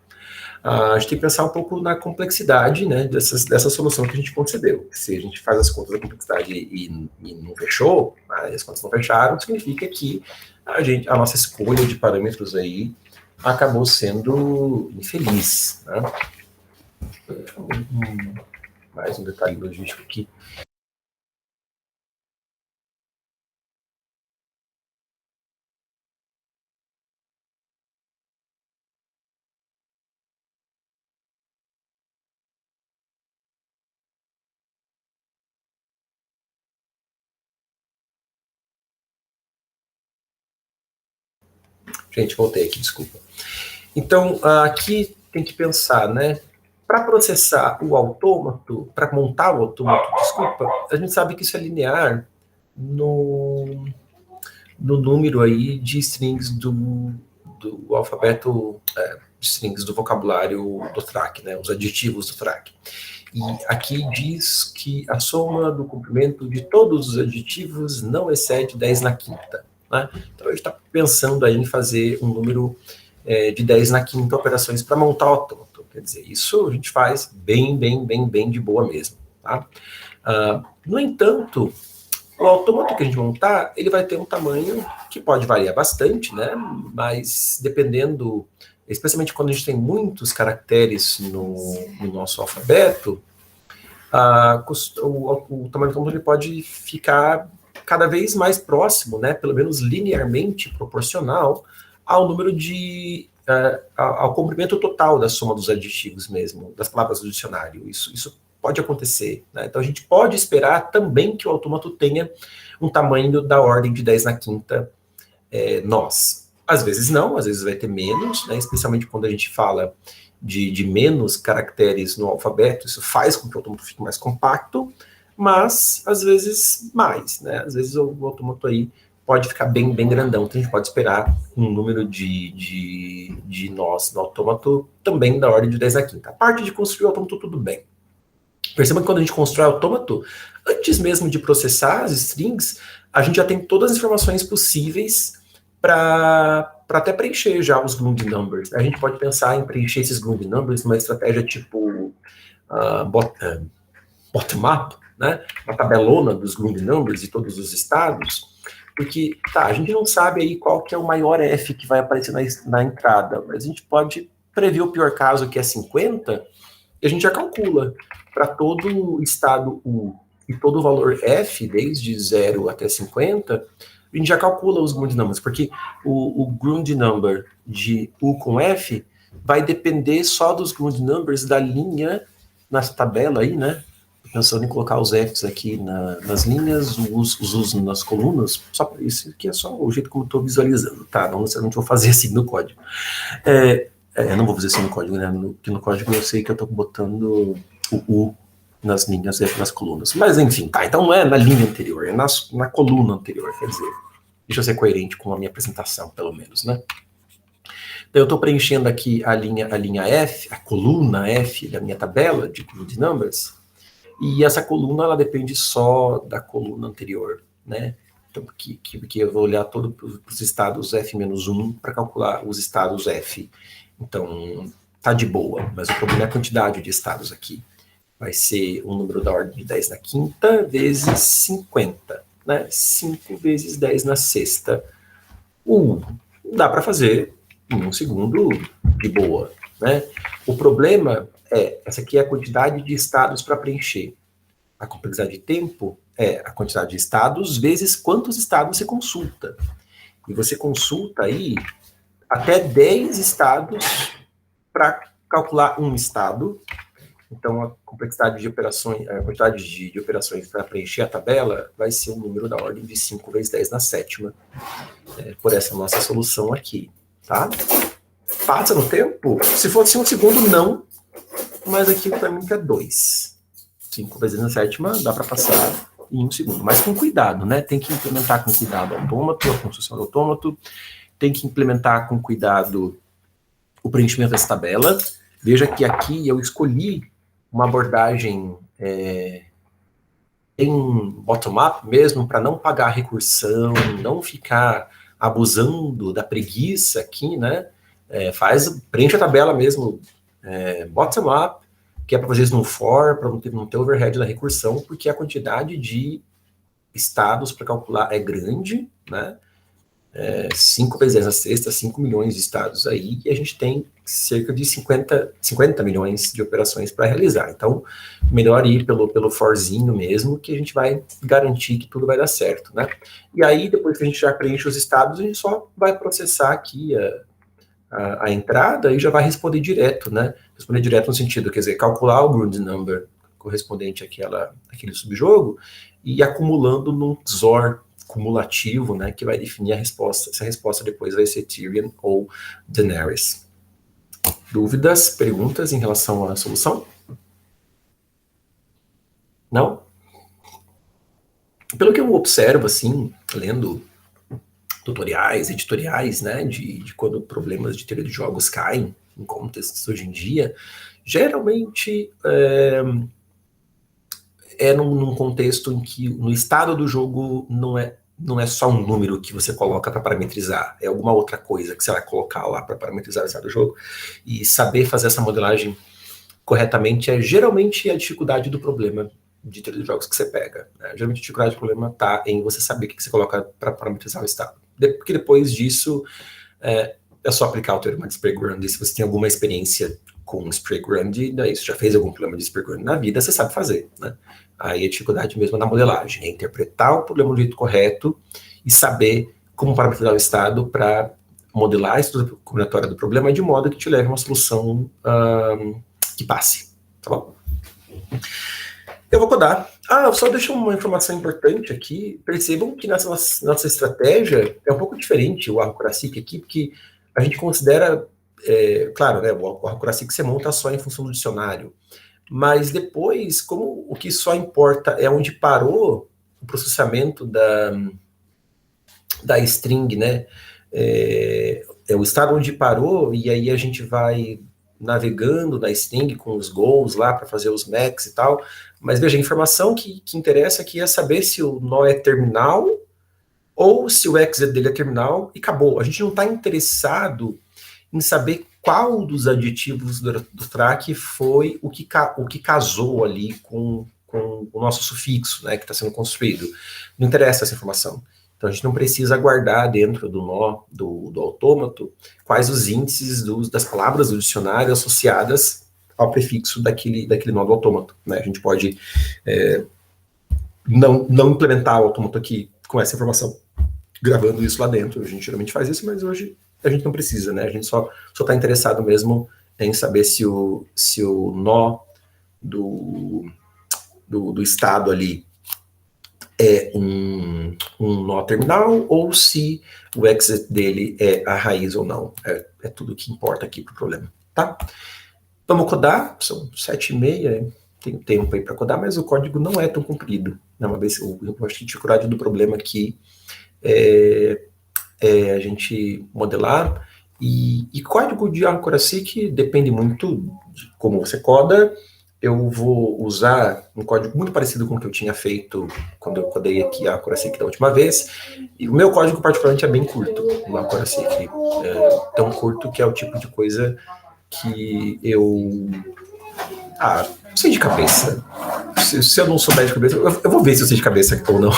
A gente tem que pensar um pouco na complexidade, né, dessa solução que a gente concebeu. Se a gente faz as contas da complexidade e não fechou, as contas não fecharam, significa que a nossa escolha de parâmetros aí acabou sendo infeliz, né? Mais um detalhe logístico aqui. Gente, voltei aqui, desculpa. Então, aqui tem que pensar, né? Para processar o autômato, para montar o autômato, desculpa, a gente sabe que isso é linear no número aí de strings do alfabeto, de strings do vocabulário do track, né? Os aditivos do track. E aqui diz que a soma do comprimento de todos os aditivos não excede 10 na quinta. Né? Então, a gente está pensando aí em fazer um número de 10 na quinta operações para montar o autômato. Quer dizer, isso a gente faz bem de boa mesmo. Tá? No entanto, o autômato que a gente montar, ele vai ter um tamanho que pode variar bastante, né? Mas dependendo, especialmente quando a gente tem muitos caracteres no nosso alfabeto, o tamanho do autômato ele pode ficar cada vez mais próximo, né, pelo menos linearmente proporcional ao número ao comprimento total da soma dos aditivos mesmo, das palavras do dicionário. Isso pode acontecer, né? Então a gente pode esperar também que o autômato tenha um tamanho da ordem de 10 na quinta nós. Às vezes não, às vezes vai ter menos, né, especialmente quando a gente fala de menos caracteres no alfabeto, isso faz com que o autômato fique mais compacto, mas às vezes mais, né? Às vezes o autômato aí pode ficar bem grandão, então a gente pode esperar um número de nós no autômato também da ordem de 10 na quinta. A parte de construir o autômato, tudo bem. Perceba que quando a gente constrói o autômato, antes mesmo de processar as strings, a gente já tem todas as informações possíveis para até preencher já os ground numbers. A gente pode pensar em preencher esses ground numbers numa estratégia tipo bottom-up, né? Uma tabelona dos ground numbers de todos os estados, porque a gente não sabe aí qual que é o maior F que vai aparecer na entrada, mas a gente pode prever o pior caso, que é 50, e a gente já calcula para todo estado U e todo o valor F, desde 0 até 50, a gente já calcula os ground numbers, porque o ground number de U com F vai depender só dos ground numbers da linha nessa tabela aí, né? pensando em colocar os Fs aqui nas linhas, os Us nas colunas, só para isso, que é só o jeito como eu estou visualizando, tá? Não necessariamente vou fazer assim no código. Não vou fazer assim no código, né? Porque no código eu sei que eu estou botando o U nas linhas, F nas colunas. Mas enfim, tá? Então não é na linha anterior, é na coluna anterior, quer dizer. Deixa eu ser coerente com a minha apresentação, pelo menos, né? Então, eu estou preenchendo aqui a linha F, a coluna F da minha tabela de numbers, e essa coluna, ela depende só da coluna anterior, né? Então, que eu vou olhar todos os estados F-1 para calcular os estados F. Então, tá de boa, mas o problema é a quantidade de estados aqui. Vai ser um número da ordem de 10 na quinta vezes 50, né? 5 vezes 10 na sexta. Dá para fazer em um segundo de boa, né? O problema essa aqui é a quantidade de estados para preencher. A complexidade de tempo é a quantidade de estados vezes quantos estados você consulta. E você consulta aí até 10 estados para calcular um estado. Então, a complexidade de operações, a quantidade de operações para preencher a tabela vai ser um número da ordem de 5 vezes 10 na sétima, por essa nossa solução aqui, tá? Passa no tempo? Se fosse um segundo, não, mas aqui para mim é 2. 5 vezes 10 na sétima dá para passar em um segundo, mas com cuidado, né? Tem que implementar com cuidado o autômato, a construção do autômato, tem que implementar com cuidado o preenchimento dessa tabela. Veja que aqui eu escolhi uma abordagem em bottom-up mesmo, para não pagar recursão, não ficar abusando da preguiça aqui, né? Preenche a tabela mesmo, bottom-up, que é para fazer isso no for, para não ter overhead da recursão, porque a quantidade de estados para calcular é grande, né? 5 vezes 10 na sexta, 5 milhões de estados aí, e a gente tem cerca de 50 milhões de operações para realizar. Então, melhor ir pelo forzinho mesmo, que a gente vai garantir que tudo vai dar certo, né? E aí, depois que a gente já preenche os estados, a gente só vai processar aqui a entrada e já vai responder direto, né? Responder direto no sentido, quer dizer, calcular o ground number correspondente àquele subjogo e acumulando num XOR cumulativo, né, que vai definir a resposta. Essa resposta depois vai ser Tyrion ou Daenerys. Dúvidas, perguntas em relação à solução? Não? Pelo que eu observo, assim, lendo tutoriais, editoriais, né, de quando problemas de teoria de jogos caem em contextos hoje em dia, geralmente num contexto em que no estado do jogo não é só um número que você coloca para parametrizar, é alguma outra coisa que você vai colocar lá para parametrizar o estado do jogo, e saber fazer essa modelagem corretamente é geralmente a dificuldade do problema de teoria de jogos que você pega, né? Geralmente a dificuldade do problema está em você saber o que você coloca para parametrizar o estado, porque depois disso é só aplicar o teorema de Sprague-Grundy. Se você tem alguma experiência com Sprague-Grundy, daí você já fez algum problema de Sprague-Grundy na vida, você sabe fazer, né? Aí a dificuldade mesmo na modelagem, é interpretar o problema do jeito correto e saber como parametrizar o estado para modelar a estrutura combinatória do problema de modo que te leve a uma solução que passe, tá bom? Eu vou codar. Só deixa uma informação importante aqui. Percebam que nossa estratégia é um pouco diferente, o Arro-Kurasik aqui, porque a gente considera, claro, né, o Arro-Kurasik você monta só em função do dicionário, mas depois, como o que só importa é onde parou o processamento da string, né? É o estado onde parou, e aí a gente vai navegando na string com os goals lá para fazer os max e tal. Mas veja, a informação que interessa aqui é saber se o nó é terminal ou se o exit dele é terminal e acabou. A gente não está interessado em saber qual dos adjetivos do track foi o que casou ali com o nosso sufixo, né, que está sendo construído. Não interessa essa informação. Então a gente não precisa guardar dentro do nó do autômato quais os índices das palavras do dicionário associadas ao prefixo daquele nó do autômato, né? A gente pode não implementar o autômato aqui com essa informação, gravando isso lá dentro. A gente geralmente faz isso, mas hoje a gente não precisa, né? A gente só está interessado mesmo em saber se o nó do estado ali é um nó terminal, ou se o exit dele é a raiz ou não. É tudo que importa aqui para o problema, tá? Vamos codar, são 7h30, tenho tempo aí para codar, mas o código não é tão comprido. Uma vez, eu acho que a dificuldade do problema aqui é a gente modelar, e código de Anchor-seq depende muito de como você coda. Eu vou usar um código muito parecido com o que eu tinha feito quando eu codei aqui a Anchor-seq da última vez, e o meu código particularmente é bem curto, no Anchor-seq, tão curto que é o tipo de coisa que eu... não sei de cabeça. Se eu não souber de cabeça, eu vou ver se eu sei de cabeça ou não.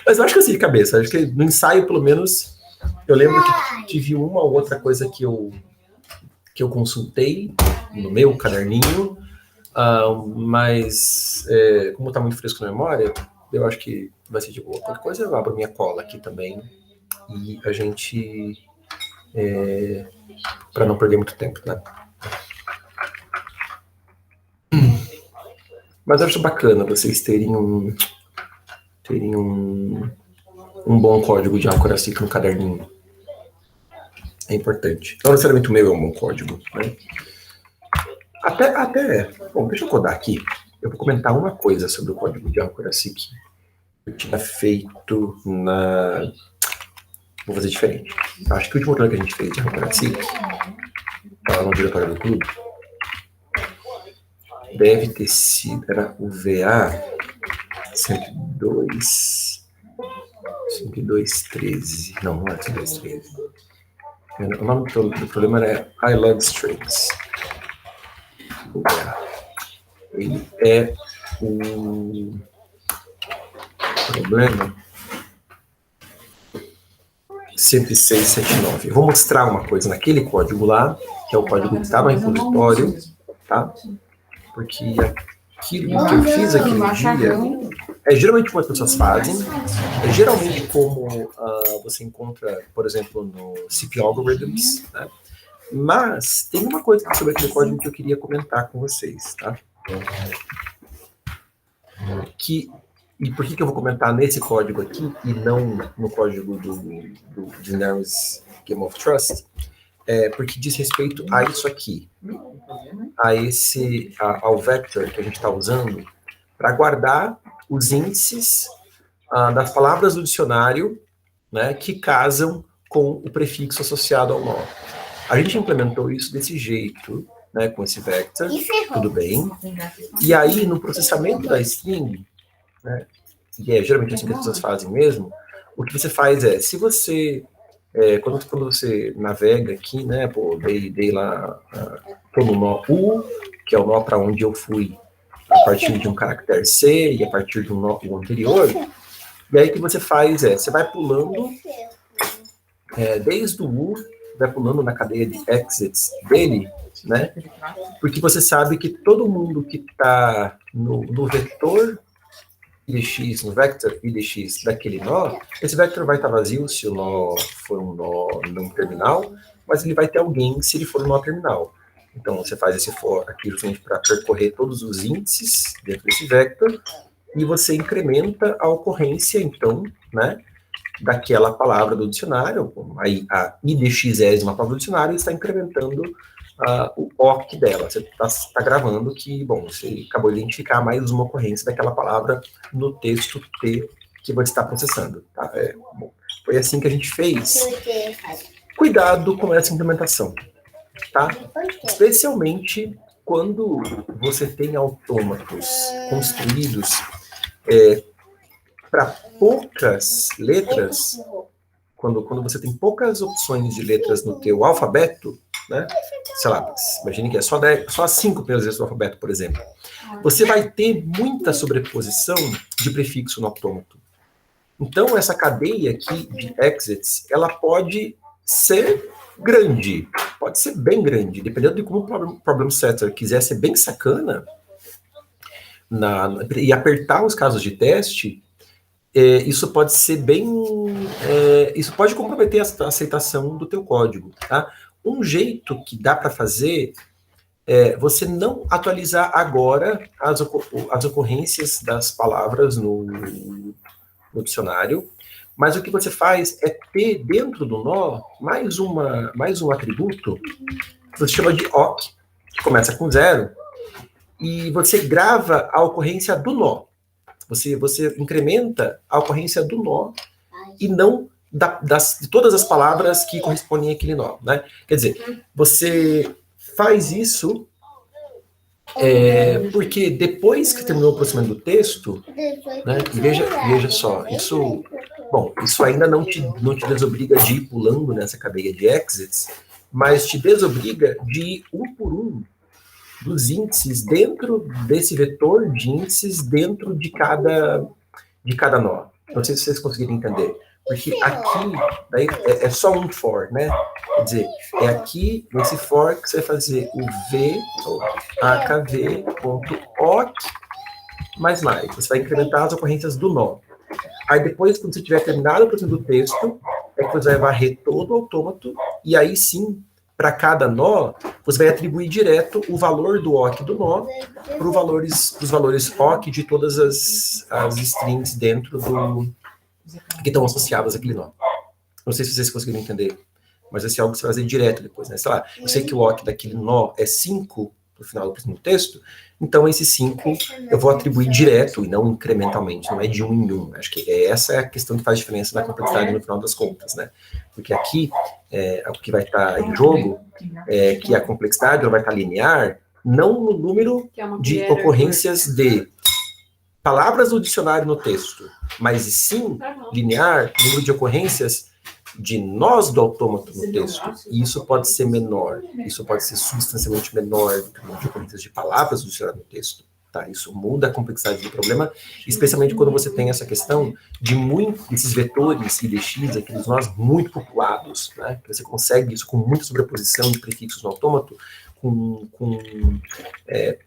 Mas eu acho que eu sei de cabeça. Acho que no ensaio, pelo menos, eu lembro que tive uma ou outra coisa que eu consultei no meu caderninho, mas como está muito fresco na memória, eu acho que vai ser de boa. Qualquer coisa eu abro minha cola aqui também e a gente... para não perder muito tempo, né? Mas eu acho bacana vocês terem um bom código de Anchor-seq no caderninho. É importante. Não necessariamente o meu é um bom código, né? Bom, deixa eu codar aqui. Eu vou comentar uma coisa sobre o código de Anchor-seq. Eu tinha feito Vou fazer diferente. Acho que o último programa que a gente fez de Anchor-seq, estava no diretório do clube, deve ter sido, era o VA 102.13. Não é 102.13. O nome do problema era I Love Strings. O VA. Ele é o problema 106.7.9. Eu vou mostrar uma coisa naquele código lá, que é o código que está no repositório, tá? Porque aquilo que eu fiz aquele dia geralmente como as pessoas fazem, geralmente como você encontra, por exemplo, no CP Algorithms, né? Mas tem uma coisa sobre aquele código que eu queria comentar com vocês, tá? E por que eu vou comentar nesse código aqui e não no código do Generics Game of Trust? Porque diz respeito a isso aqui, ao vector que a gente está usando para guardar os índices das palavras do dicionário, né, que casam com o prefixo associado ao nó. A gente implementou isso desse jeito, né, com esse vector, tudo bem. E aí, no processamento da string, né, que geralmente assim que as pessoas fazem mesmo, o que você faz se você... quando você navega aqui, né, dei lá, tô no nó U, que é o nó para onde eu fui a partir de um caractere C e a partir de um nó anterior, e aí o que você faz você vai pulando desde o U, vai pulando na cadeia de exits dele, né, porque você sabe que todo mundo que está no vetor IDX, no vector IDX daquele nó, esse vector vai estar vazio se o nó for um nó não terminal, mas ele vai ter alguém se ele for um nó terminal. Então, você faz esse for aqui justamente para percorrer todos os índices dentro desse vector, e você incrementa a ocorrência, então, né, daquela palavra do dicionário. Aí a IDX-ésima palavra do dicionário está incrementando o OC dela. Você está gravando que, bom, você acabou de identificar mais uma ocorrência daquela palavra no texto T que você está processando. Tá? Bom, foi assim que a gente fez. Cuidado com essa implementação, tá? Especialmente quando você tem autômatos construídos para poucas letras, quando você tem poucas opções de letras no teu alfabeto, né? Sei lá, imagine que é só as 5 primeiras letras do alfabeto, por exemplo. Você vai ter muita sobreposição de prefixo no autômato. Então, essa cadeia aqui de exits, ela pode ser grande, pode ser bem grande, dependendo de como o problem setter quiser ser bem sacana e apertar os casos de teste, isso pode ser isso pode comprometer a aceitação do teu código, tá? Um jeito que dá para fazer você não atualizar agora as ocorrências das palavras no dicionário, mas o que você faz é ter dentro do nó mais um atributo que você chama de OC, que começa com 0, e você grava a ocorrência do nó. Você incrementa a ocorrência do nó e não de todas as palavras que correspondem àquele nó, né? Quer dizer, você faz isso porque depois que terminou o processamento do texto, né, e veja só, isso ainda não te desobriga de ir pulando nessa cadeia de exits, mas te desobriga de ir um por um dos índices dentro desse vetor de índices dentro de cada nó. Não sei se vocês conseguiram entender. Porque aqui daí é só um for, né? Quer dizer, é aqui, nesse for, que você vai fazer o v, akv.oc, mais. Você vai incrementar as ocorrências do nó. Aí depois, quando você tiver terminado o processo do texto, é que você vai varrer todo o autômato, e aí sim, para cada nó, você vai atribuir direto o valor do OC do nó para os valores OC de todas as strings dentro que estão associadas àquele nó. Não sei se vocês conseguiram entender, mas esse é algo que você vai fazer direto depois, né? Sei lá, eu sei que o OC daquele nó é 5 no final do texto, então esse 5 eu vou atribuir direto e não incrementalmente, não é de 1 em 1. Acho que essa é a questão que faz diferença na complexidade no final das contas, né? Porque aqui, o que vai estar em jogo é que a complexidade ela vai estar linear, não no número de ocorrências de palavras do dicionário no texto, mas sim linear no número de ocorrências de nós do autômato no texto. E isso pode ser menor, isso pode ser substancialmente menor do que o número de ocorrências de palavras do dicionário no texto. Tá? Isso muda a complexidade do problema, especialmente quando você tem essa questão de esses vetores IDX, aqueles nós muito populados, né? Você consegue isso com muita sobreposição de prefixos no autômato, com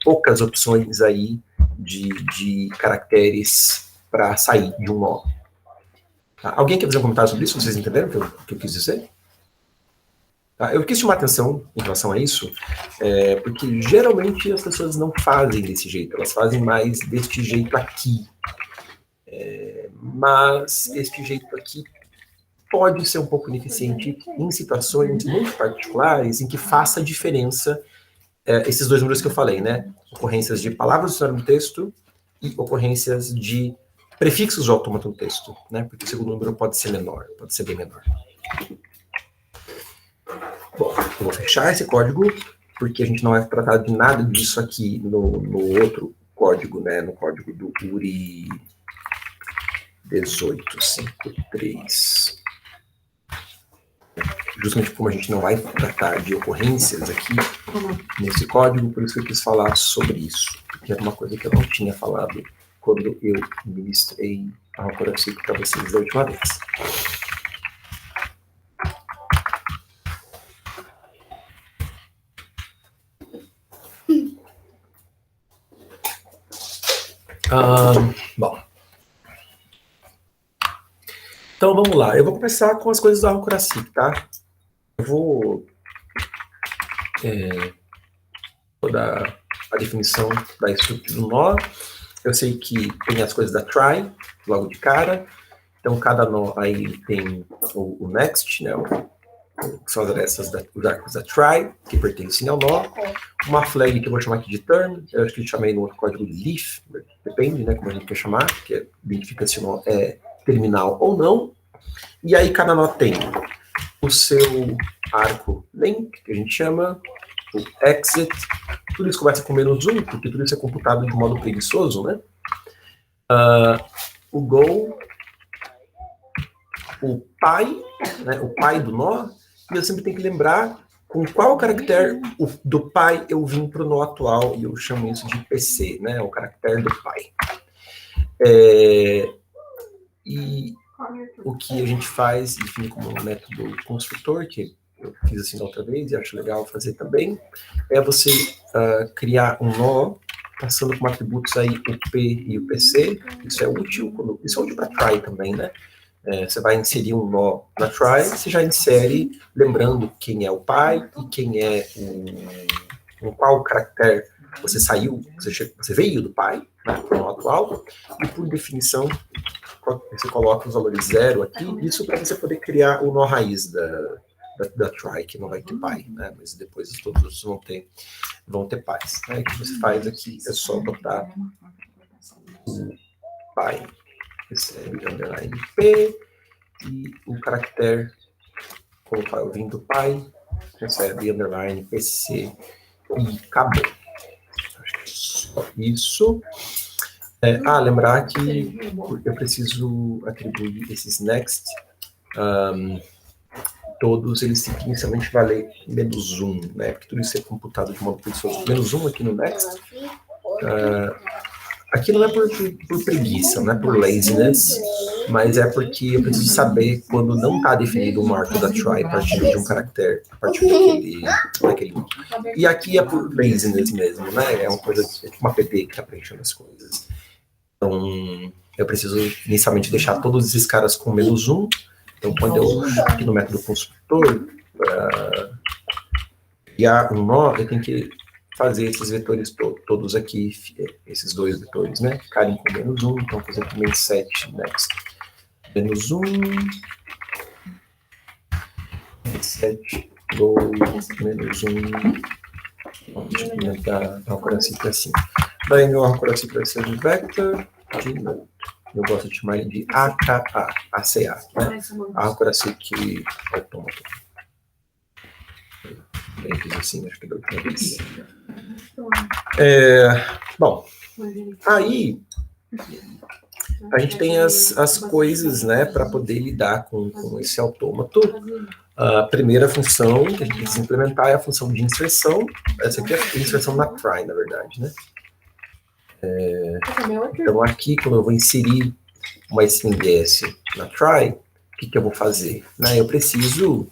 poucas opções aí de caracteres para sair de um nó. Tá? Alguém quer fazer um comentário sobre isso? Vocês entenderam o que eu quis dizer? Tá? Eu quis chamar atenção em relação a isso, porque geralmente as pessoas não fazem desse jeito, elas fazem mais deste jeito aqui. Mas este jeito aqui pode ser um pouco ineficiente em situações muito particulares em que faça diferença esses dois números que eu falei, né? Ocorrências de palavras no texto e ocorrências de prefixos de autômato no texto, né? Porque o segundo número pode ser menor, pode ser bem menor. Bom, eu vou fechar esse código, porque a gente não vai tratar de nada disso aqui no outro código, né? No código do URI 1853. Justamente como a gente não vai tratar de ocorrências aqui nesse código, por isso que eu quis falar sobre isso, porque era uma coisa que eu não tinha falado quando eu ministrei a Rocorapsico para vocês da última vez. Bom. Então, vamos lá. Eu vou começar com as coisas da Rocorapsico, tá? Eu vou dar a definição da estrutura do nó. Eu sei que tem as coisas da try, logo de cara. Então, cada nó aí tem o next, né? Que são as arestas os arcos da try, que pertencem ao nó. Uma flag que eu vou chamar aqui de term. Eu acho que eu chamei no outro código de leaf. Depende, né? Como a gente quer chamar, que identifica se o nó é terminal ou não. E aí, cada nó tem o seu arco length, que a gente chama, o exit. Tudo isso começa com -1, porque tudo isso é computado de modo preguiçoso, né? O go, o pai, né? O pai do nó, e eu sempre tenho que lembrar com qual caractere do pai eu vim para o nó atual, e eu chamo isso de PC, né? O caractere do pai. E o que a gente faz, enfim, como um método construtor, que eu fiz assim da outra vez e acho legal fazer também, é você criar um nó, passando como atributos aí o P e o PC. Isso é útil, isso é útil para try também, né? Você vai inserir um nó na try, você já insere lembrando quem é o pai e quem é com qual caractere você saiu, você veio do pai, né, no atual, e por definição você coloca os valores 0 aqui, isso para você poder criar o nó raiz da try, que não vai ter pai, né, mas depois todos vão ter pais. Né, o que você faz aqui é só botar o pai, recebe underline P, e o caractere, colocar eu vim do pai, recebe underline PC, e acabou. Acho que é só isso. Lembrar que eu preciso atribuir esses next, todos eles têm que inicialmente valer -1, né? Porque tudo isso é computado de modo preguiçoso. -1 aqui no next. Aqui não é por preguiça, não é por laziness, mas é porque eu preciso saber quando não está definido o marco da try a partir de um caractere, a partir daquele. E aqui é por laziness mesmo, né? É uma coisa, é tipo uma PD que está preenchendo as coisas. Então, eu preciso inicialmente deixar todos esses caras com -1. Então, quando eu aqui no método construtor, para criar um nó, eu tenho que fazer esses vetores todos aqui, esses dois vetores, né? Ficarem com -1, então, por exemplo, -7, next, -1, 7, go, -1, deixa eu implementar a Alcoracic assim. Daí, meu Alcoracic vai ser um vector de node. Eu gosto de chamar ele de AKA, ACA, né? Alcoracic autômato. Bem, fiz assim, acho que deu pra ver. Bom, aí a gente tem as coisas, né, para poder lidar com esse autômato. A primeira função que a gente precisa implementar é a função de inserção. Essa aqui é a inserção na try, na verdade, né? Então, aqui, quando eu vou inserir uma string S na try, o que eu vou fazer? Né, eu preciso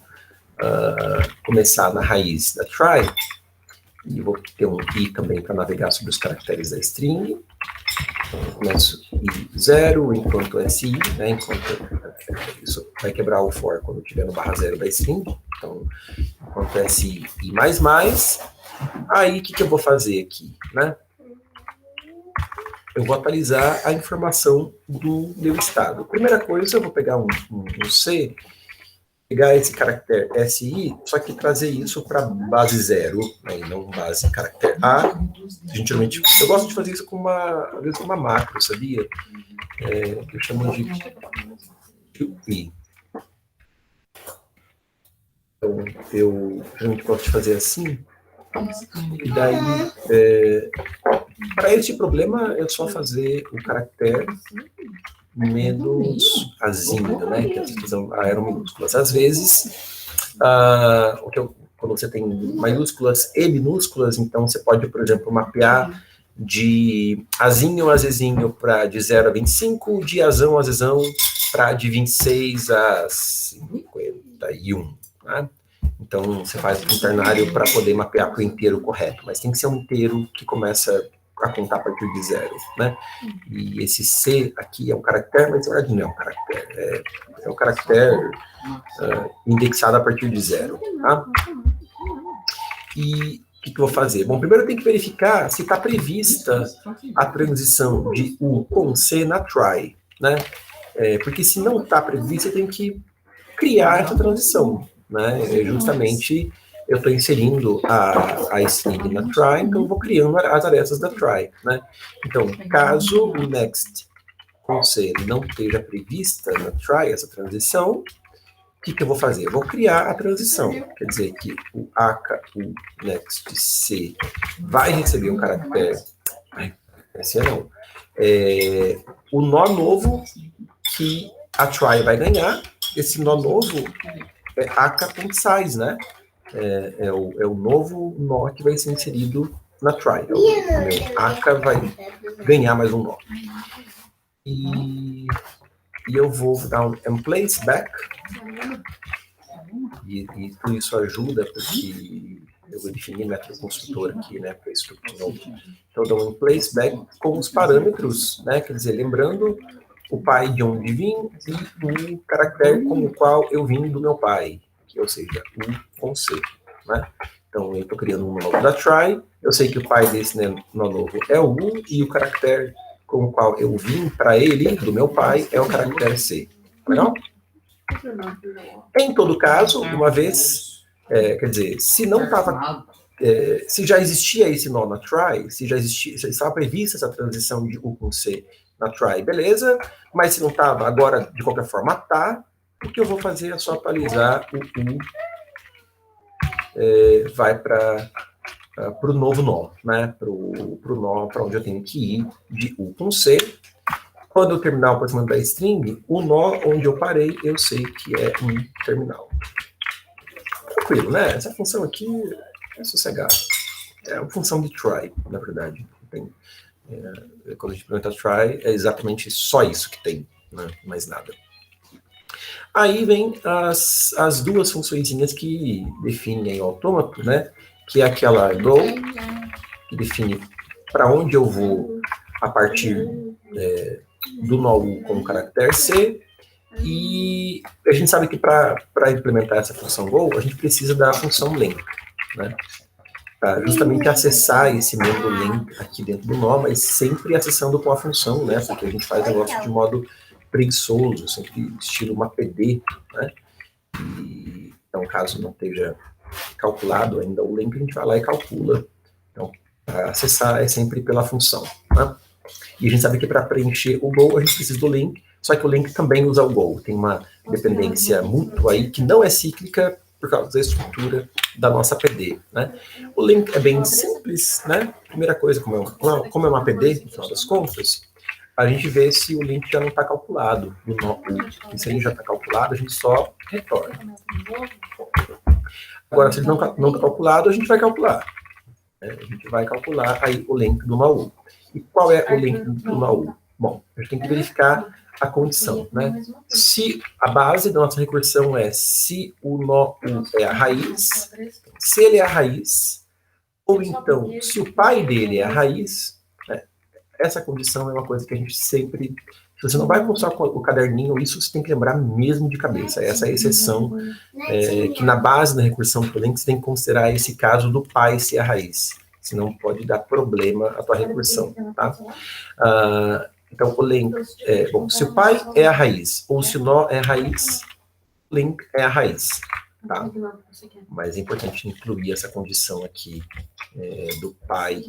começar na raiz da try, e vou ter um i também para navegar sobre os caracteres da string. Então, eu começo i0 enquanto SI, né, enquanto isso vai quebrar o for quando estiver no /0 da string. Então, enquanto SI i++, aí o que eu vou fazer aqui, né? Eu vou atualizar a informação do meu estado. Primeira coisa, eu vou pegar um C, pegar esse caractere SI, só que trazer isso para base 0, né, e não base caractere A. Geralmente, eu gosto de fazer isso às vezes com uma macro, sabia? Eu chamo de QI. Então, eu geralmente gosto de fazer assim. E daí, para esse problema, é só fazer o caractere menos azinho, né? Que as coisas aerominúsculas. Às vezes, quando você tem maiúsculas e minúsculas, então você pode, por exemplo, mapear de azinho a zezinho para de 0 a 25, de azão a zezão para de 26 a 51, né? Então, você faz um ternário para poder mapear para o inteiro correto, mas tem que ser um inteiro que começa a contar a partir de 0, né? E esse C aqui é um caractere, mas na verdade não é um caractere, é um caractere indexado a partir de 0, tá? E o que eu vou fazer? Bom, primeiro eu tenho que verificar se está prevista a transição de U com C na try, né? Porque se não está prevista, eu tenho que criar essa transição, né? Justamente eu estou inserindo a string na try, então eu vou criando as arestas da try, né? Então, caso o next com C não esteja prevista na try, essa transição, o que eu vou fazer? Eu vou criar a transição, quer dizer que o o next C vai receber um caractere, esse não, o nó novo que a try vai ganhar. Esse nó novo é aka.size, né? É o novo nó que vai ser inserido na try. O meu aka vai ganhar mais um nó. E eu vou dar um emplace back. E tudo isso ajuda, porque eu vou definir método construtor aqui, né? Para isso novo. Então, eu dou um emplace back com os parâmetros, né? Quer dizer, lembrando o pai de onde vim e o caractere com o qual eu vim do meu pai, ou seja, U com C, né? Então, eu estou criando um nó novo da try, eu sei que o pai desse nó novo é o U, e o caractere com o qual eu vim para ele, do meu pai, é o caractere C. Legal? Em todo caso, uma vez, quer dizer, se não estava, se já existia esse nó na try, se já estava prevista essa transição de U com C na try, beleza, mas se não estava, agora, de qualquer forma, tá, o que eu vou fazer é só atualizar o U, vai para o novo nó, né, para o nó para onde eu tenho que ir, de U com C. Quando eu terminar o processamento da string, o nó onde eu parei, eu sei que é um terminal. Tranquilo, né? Essa função aqui é sossegada. É uma função de try, na verdade. Quando a gente implementa try, é exatamente só isso que tem, né? Mais nada. Aí vem as duas funçõezinhas que definem o autômato, né? Que é aquela go, que define para onde eu vou a partir do nó U com o caractere C, e a gente sabe que para implementar essa função go, a gente precisa da função len, né? Para justamente acessar esse membro len aqui dentro do nó, mas sempre acessando com a função, né? Porque a gente faz o negócio de modo preguiçoso, sempre estilo uma PD, né? E, então, caso não esteja calculado ainda o len, a gente vai lá e calcula. Então, para acessar é sempre pela função, né? E a gente sabe que para preencher o go, a gente precisa do link, só que o link também usa o go. Tem uma dependência mútua aí que não é cíclica por causa da estrutura da nossa PD, né? O link é bem simples, né? Primeira coisa, como é uma PD, no final das contas, a gente vê se o link já não está calculado no nó U. E se ele já está calculado, a gente só retorna. Agora, se ele não está calculado, a gente vai calcular. Né? A gente vai calcular aí o link do nó U. E qual é o link do nó U? Bom, a gente tem que verificar a condição, né? Se a base da nossa recursão é se o nó U é a raiz, se ele é a raiz, ou então se o pai dele é a raiz, né? Essa condição é uma coisa que a gente sempre... Se você não vai consultar o caderninho, isso você tem que lembrar mesmo de cabeça. Essa é a exceção que na base da recursão do link você tem que considerar esse caso do pai ser a raiz. Senão pode dar problema a tua recursão, tá? Então, o link bom, se o pai é a raiz, ou se o nó é a raiz, o link é a raiz, tá? Mas é importante incluir essa condição aqui do pai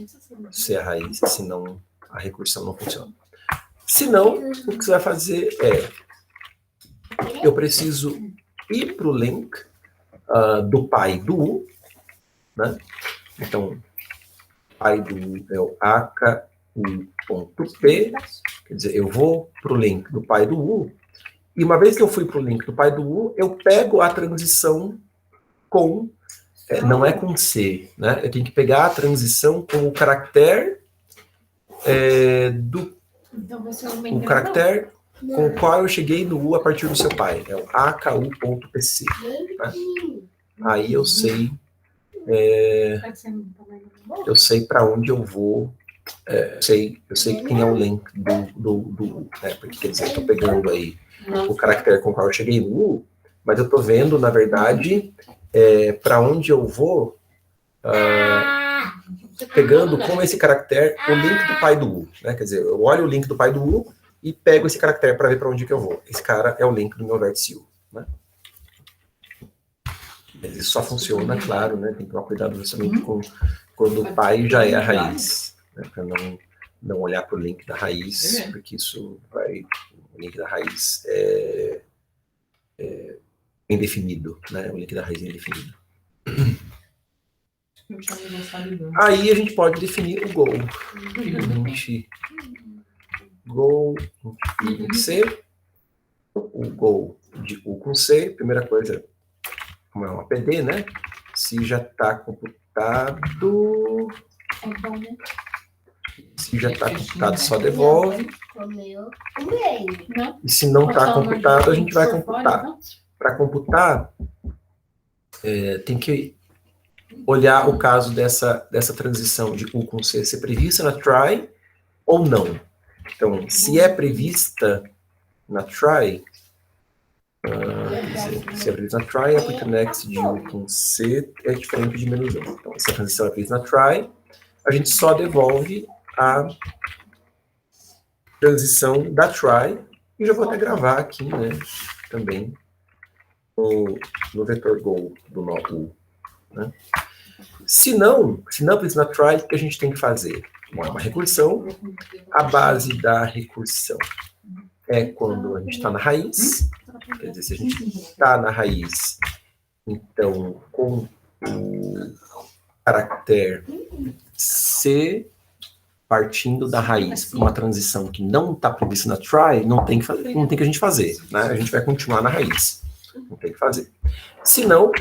ser a raiz, senão a recursão não funciona. Se não, o que você vai fazer eu preciso ir para o link do pai do U, né? Então, pai do U é o aku.p, quer dizer, eu vou para o link do pai do U, e uma vez que eu fui para o link do pai do U, eu pego a transição com, não é com C, né? Eu tenho que pegar a transição com o caractere o caractere com o qual eu cheguei no U a partir do seu pai, é o aku.pc, né? Aí eu sei para onde eu vou, eu sei quem é o link do né? Porque, quer dizer, eu estou pegando aí o caractere com o qual eu cheguei no U, mas eu estou vendo, na verdade, para onde eu vou, pegando com esse caractere o link do pai do U, né? Quer dizer, eu olho o link do pai do U e pego esse caractere para ver para onde que eu vou. Esse cara é o link do meu vértice U, né? Ele só funciona, claro, né? Tem que tomar cuidado justamente com quando o pai já é a raiz, né? Para não olhar para o link da raiz, porque isso vai... O link da raiz é indefinido, né? O link da raiz é indefinido. Aí a gente pode definir o go. Go de C, o go de U com C, primeira coisa, como é uma PD, né? Se já está computado, só devolve. E se não está computado, a gente vai computar. Para computar, tem que olhar o caso dessa transição de U com C ser prevista na try ou não. Então, se é prevista na try, Se é previsto na try, é porque o next de U com C é diferente de menos 1. Então, se a transição é prevista na try, a gente só devolve a transição da try, e já vou até gravar aqui, né, também, no vetor go do nó U. Né? Se não é prevista na try, o que a gente tem que fazer? Bom, é uma recursão. A base da recursão é quando a gente está na raiz. Quer dizer, se a gente está na raiz, então, com o caractere C partindo da raiz para uma transição que não está prevista na try, não tem que a gente fazer. Né? A gente vai continuar na raiz. Não tem que fazer. Se não,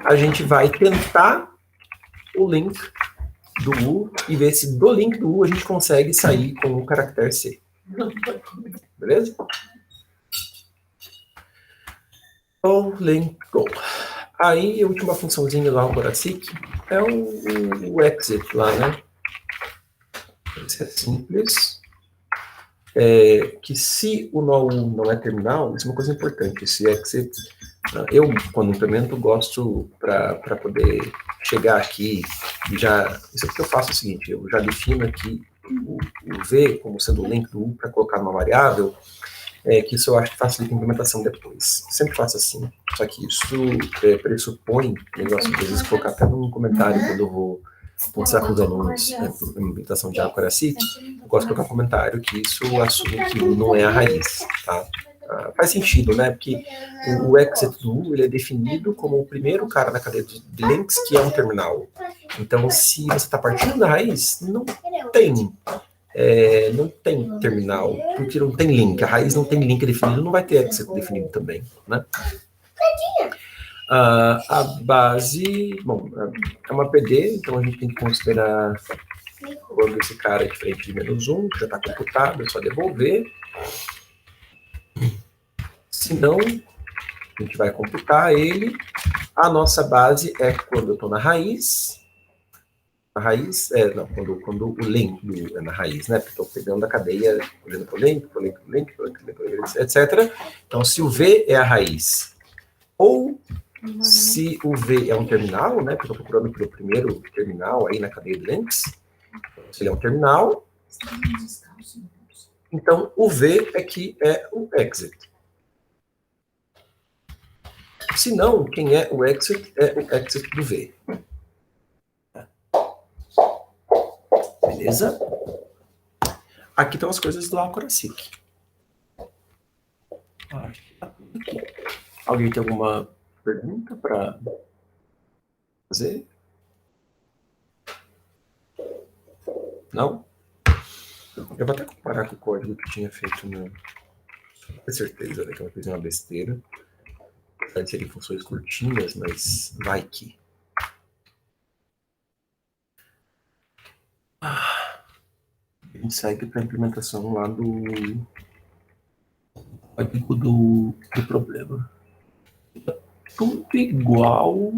a gente vai tentar o link do U e ver se do link do U a gente consegue sair com o caractere C. Beleza? Então, link go. Aí, a última funçãozinha lá, o Coracic, é o exit lá, né? Isso é simples. Que se o nó U não é terminal, isso é uma coisa importante. Esse exit, eu, quando implemento, gosto para poder chegar aqui e já... Isso é porque eu faço o seguinte, eu já defino aqui o V como sendo o link do U para colocar numa variável, que isso eu acho que facilita a implementação depois. Sempre faço assim, só que isso pressupõe, eu gosto às vezes colocar até num comentário quando eu vou mostrar para os alunos a implementação de Coracic, eu gosto de colocar um comentário que isso assume que U não é a raiz, tá? Faz sentido, né? Porque o exit do U ele é definido como o primeiro cara na cadeia de links que é um terminal. Então, se você está partindo da raiz, não tem terminal, porque não tem link. A raiz não tem link definido, não vai ter exit definido também, né? A base, bom, é uma PD, então a gente tem que considerar quando esse cara é diferente de menos 1, que já está computado, é só devolver. Se não, a gente vai computar ele. A nossa base é quando eu estou na raiz. A raiz, quando o link é na raiz, né? Porque estou pegando a cadeia, olhando para o link, etc. Então, se o V é a raiz, ou se o V é um terminal, né? Porque eu estou procurando pelo primeiro terminal aí na cadeia de links. Se ele é um terminal, então o V aqui é o exit. Se não, quem é o exit do V. Beleza? Aqui estão as coisas do Coracic. Alguém tem alguma pergunta para fazer? Não? Eu vou até comparar com o código que eu tinha feito no... Não tenho certeza, né, que eu fiz uma besteira. Pode ser funções curtinhas, mas vai que. A gente segue para a implementação lá do código do problema. Tudo igual.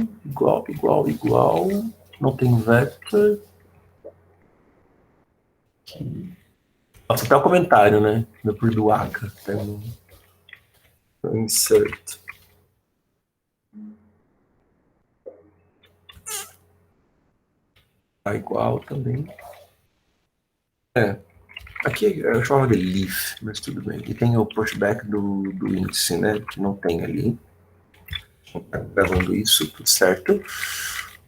Não tem vector. Nossa, até o comentário, né? No por do Aka. Tem no insert. Tá igual também. Aqui eu chamava de leaf, mas tudo bem. E tem o pushback do índice, né? Que não tem ali. Tá gravando isso, tudo certo.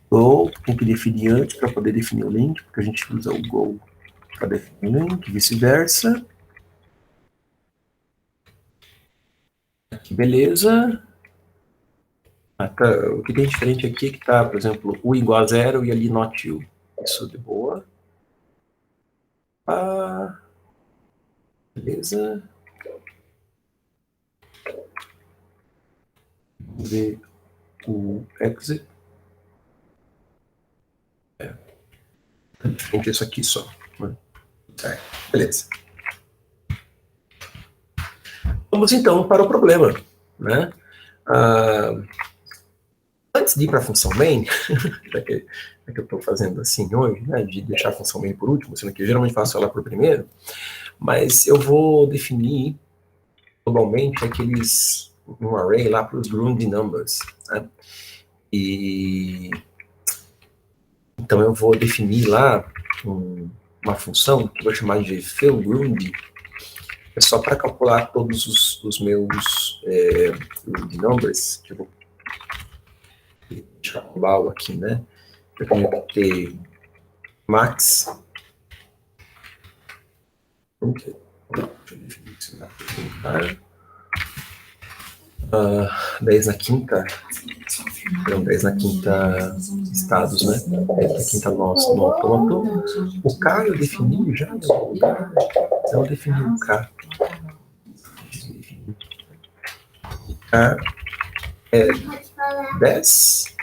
Ou tem que definir antes para poder definir o link, porque a gente usa o go para definir o link, vice-versa. Aqui, beleza. O que tem diferente aqui é que tá, por exemplo, U igual a 0 e ali not U. Isso de boa. Beleza. Vamos ver o exit. Diferente isso aqui só. Beleza. Vamos então para o problema, né? Antes de ir para a função main, já que eu estou fazendo assim hoje, né, de deixar a função main por último, sendo que eu geralmente faço ela por primeiro, mas eu vou definir globalmente aqueles um array lá para os ground numbers, né? E então eu vou definir lá uma função que eu vou chamar de fillGround, é só para calcular todos os meus ground numbers, que eu vou calcular aqui, né? Eu tenho que ter max. Deixa eu definir isso na pergunta. 10 na quinta. Então, 10 na quinta estados, né? 10 na quinta nosso, no autômato. O K eu defini já em algum lugar. Então, eu defini o K. O K é 10.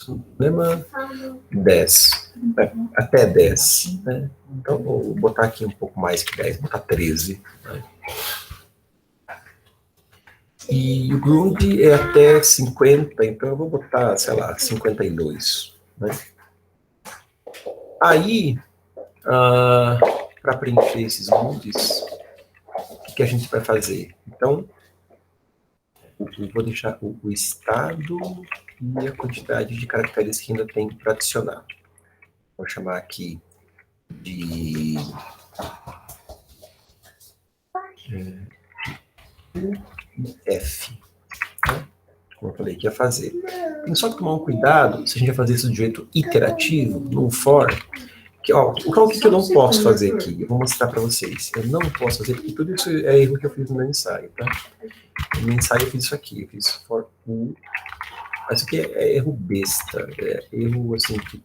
Problema 10. Até 10. Né? Então, vou botar aqui um pouco mais que 10, vou botar 13. Né? E o ground é até 50, então eu vou botar, sei lá, 52. Né? Aí, para preencher esses grounds, o que a gente vai fazer? Então, eu vou deixar o estado e a quantidade de caracteres que ainda tem para adicionar. Vou chamar aqui de F, né? Como eu falei que ia fazer. Tem só que tomar um cuidado se a gente vai fazer isso de jeito iterativo, no for, que, ó, o que eu não posso fazer aqui? Eu vou mostrar para vocês. Eu não posso fazer, porque tudo isso é erro que eu fiz no meu ensaio, tá? No meu ensaio eu fiz isso aqui, eu fiz for u, mas isso aqui é erro besta, é erro, assim, que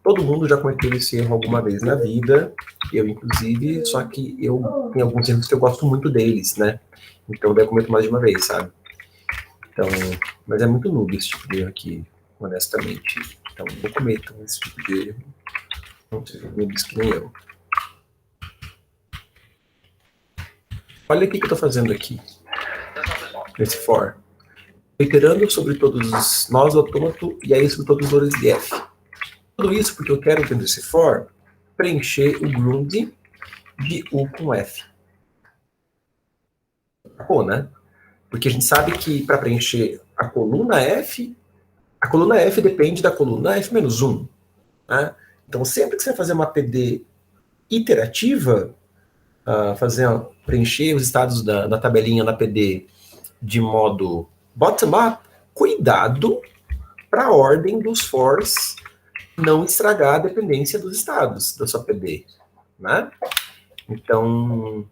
todo mundo já cometeu esse erro alguma vez na vida, eu inclusive, só que eu tenho alguns erros que eu gosto muito deles, né? Então eu cometo mais de uma vez, sabe? Então, mas é muito noob esse tipo de erro aqui, honestamente. Então não cometam esse tipo de erro. Não sejam noobs que nem eu. Olha o que eu estou fazendo aqui, nesse for. Iterando sobre todos os nós do autômato e aí sobre todos os valores de f. Tudo isso porque eu quero, dentro desse for, preencher o ground de U com F. Acabou, né? Porque a gente sabe que para preencher a coluna F depende da coluna F menos 1. Né? Então, sempre que você vai fazer uma PD iterativa, preencher os estados da tabelinha na PD de modo bottom-up, cuidado para a ordem dos fors não estragar a dependência dos estados da sua PD. Né? Então,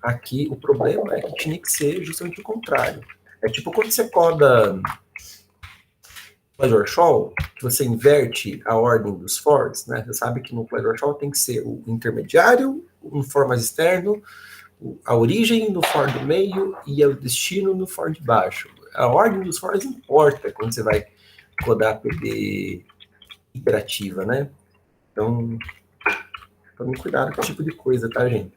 aqui o problema é que tinha que ser justamente o contrário. É tipo quando você coda Pleasure Shawl, que você inverte a ordem dos fors, né? Você sabe que no Pleasure Shawl tem que ser o intermediário, um for mais externo, a origem no for do meio e o destino no for de baixo. A ordem dos fors importa quando você vai codar a PD iterativa, né? Então, tome cuidado com esse tipo de coisa, tá, gente?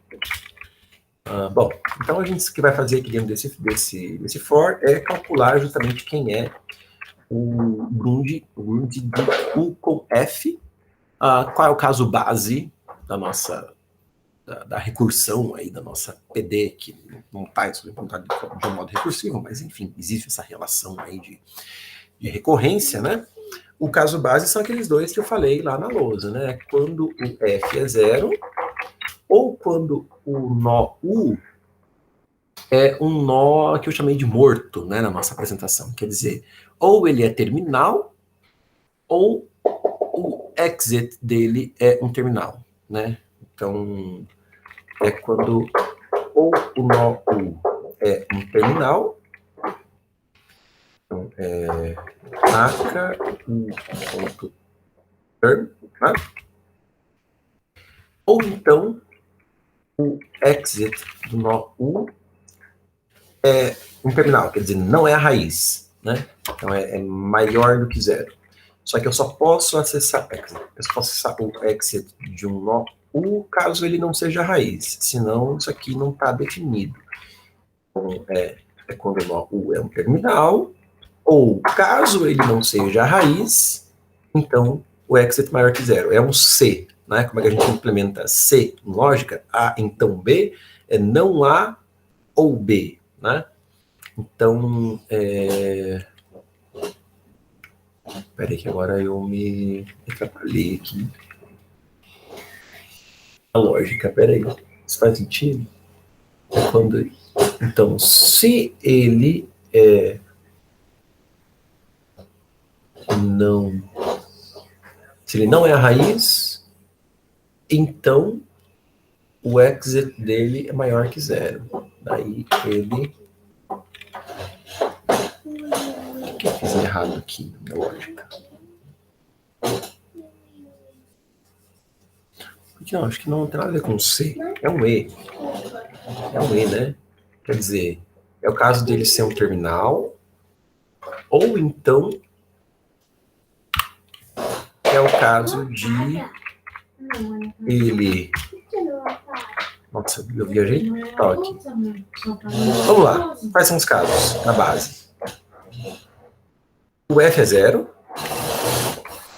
Bom, então a gente o que vai fazer aqui dentro desse for é calcular justamente quem é o ground de U com F, qual é o caso base da nossa da recursão aí da nossa PD, que não está implementada de um modo recursivo, mas enfim, existe essa relação aí de recorrência, né? O caso base são aqueles dois que eu falei lá na lousa, né? Quando o F é 0, ou quando o nó U é um nó que eu chamei de morto, né, na nossa apresentação. Quer dizer, ou ele é terminal, ou o exit dele é um terminal, né? Então, é quando ou o nó U é um terminal, então, marca um ponto term, tá? Ou então o exit do nó U é um terminal, quer dizer, não é a raiz, né? Então é maior do que 0. Só que eu só posso acessar o exit de um nó U caso ele não seja a raiz, senão isso aqui não está definido. Então, é quando o nó U é um terminal, ou caso ele não seja a raiz, então o exit maior que 0. É um C, né? Como é que a gente implementa C em lógica? A, então B, é não A ou B, né? Então, peraí que agora eu me atrapalhei aqui. A lógica, peraí. Isso faz sentido? Então, se ele não é a raiz, então o exit dele é maior que 0. Daí ele... O que eu fiz errado aqui na minha lógica? Porque não, acho que não tem nada a ver com C. É um E. É um E, né? Quer dizer, é o caso dele ser um terminal, ou então é o caso de ele... Nossa, eu viajei total aqui. Vamos lá, quais são os casos na base? O F é 0,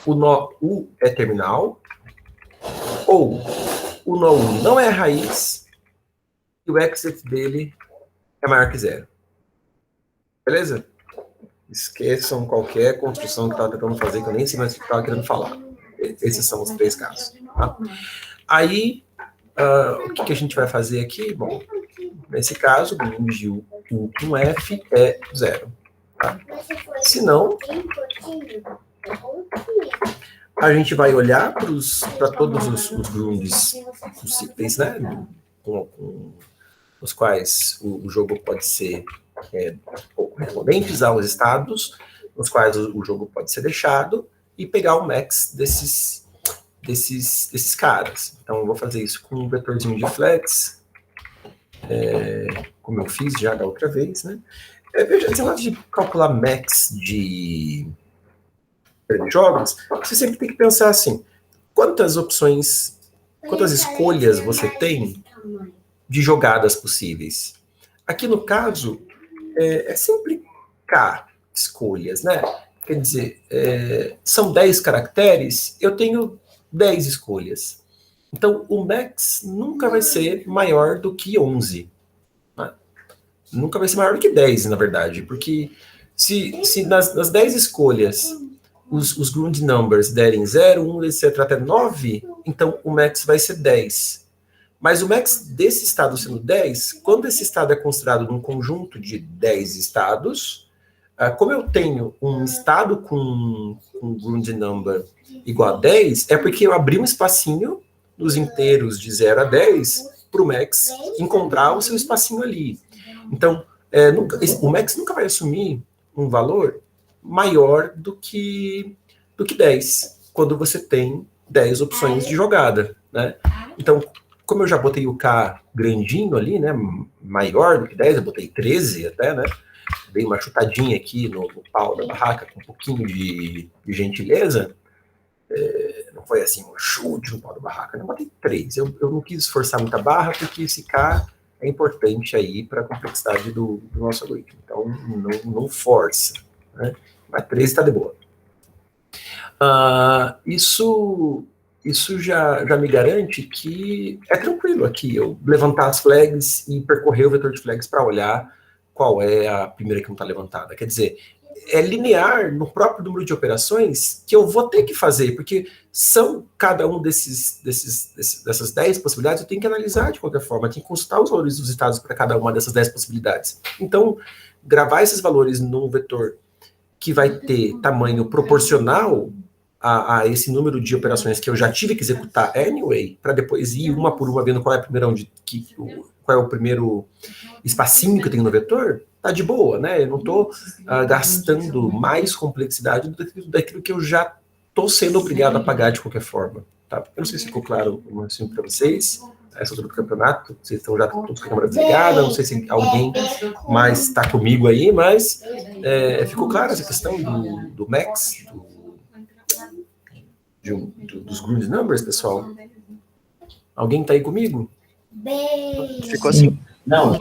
o nó U é terminal, ou o nó U não é raiz e o exit dele é maior que 0. Beleza? Esqueçam qualquer construção que eu estava tentando fazer, que eu nem sei mais o que eu estava querendo falar. Esses são os 3 casos. Tá? Aí, o que a gente vai fazer aqui? Bom, nesse caso, o grund de U com F é 0. Tá? Se não, a gente vai olhar para todos os grunds possíveis, né? Com os quais o jogo pode ser correspondentes aos estados, nos quais o jogo pode ser deixado, e pegar o max desses caras. Então, eu vou fazer isso com um vetorzinho de flex, como eu fiz já da outra vez, né? Veja, esse lado de calcular max de jogos, você sempre tem que pensar assim, quantas escolhas você tem de jogadas possíveis? Aqui no caso, é sempre K escolhas, né? Quer dizer, são 10 caracteres, eu tenho 10 escolhas. Então, o max nunca vai ser maior do que 11. Né? Nunca vai ser maior do que 10, na verdade, porque se nas 10 escolhas os grund numbers derem 0, 1, etc., até 9, então o max vai ser 10. Mas o max desse estado sendo 10, quando esse estado é considerado num conjunto de 10 estados, como eu tenho um estado com grund number igual a 10, é porque eu abri um espacinho nos inteiros de 0 a 10 para o max encontrar o seu espacinho ali. Então, o max nunca vai assumir um valor maior do que 10, quando você tem 10 opções de jogada, né? Então, como eu já botei o K grandinho ali, né, maior do que 10, eu botei 13 até, né? Dei uma chutadinha aqui no pau da barraca com um pouquinho de gentileza. Não foi assim um chute no pau da barraca, eu botei 3. Eu não quis esforçar muita barra, porque esse K é importante aí para a complexidade do nosso algoritmo. Então, não força, né? Mas 13 está de boa. Isso já me garante que é tranquilo aqui eu levantar as flags e percorrer o vetor de flags para olhar qual é a primeira que não está levantada. Quer dizer, é linear no próprio número de operações que eu vou ter que fazer, porque são cada um dessas 10 possibilidades, eu tenho que analisar de qualquer forma, eu tenho que consultar os valores dos estados para cada uma dessas 10 possibilidades. Então, gravar esses valores num vetor que vai ter tamanho proporcional a esse número de operações que eu já tive que executar anyway, para depois ir uma por uma vendo qual é a primeira qual é o primeiro espacinho que eu tenho no vetor, tá de boa, né? Eu não estou gastando mais complexidade daquilo que eu já estou sendo obrigado a pagar de qualquer forma. Tá? Eu não sei se ficou claro assim para vocês, essa altura do campeonato, vocês estão já todos com a câmera desligada, não sei se alguém mais está comigo aí, mas ficou claro essa questão do max, dos grund numbers, pessoal? Alguém está aí comigo? Ficou assim. Não.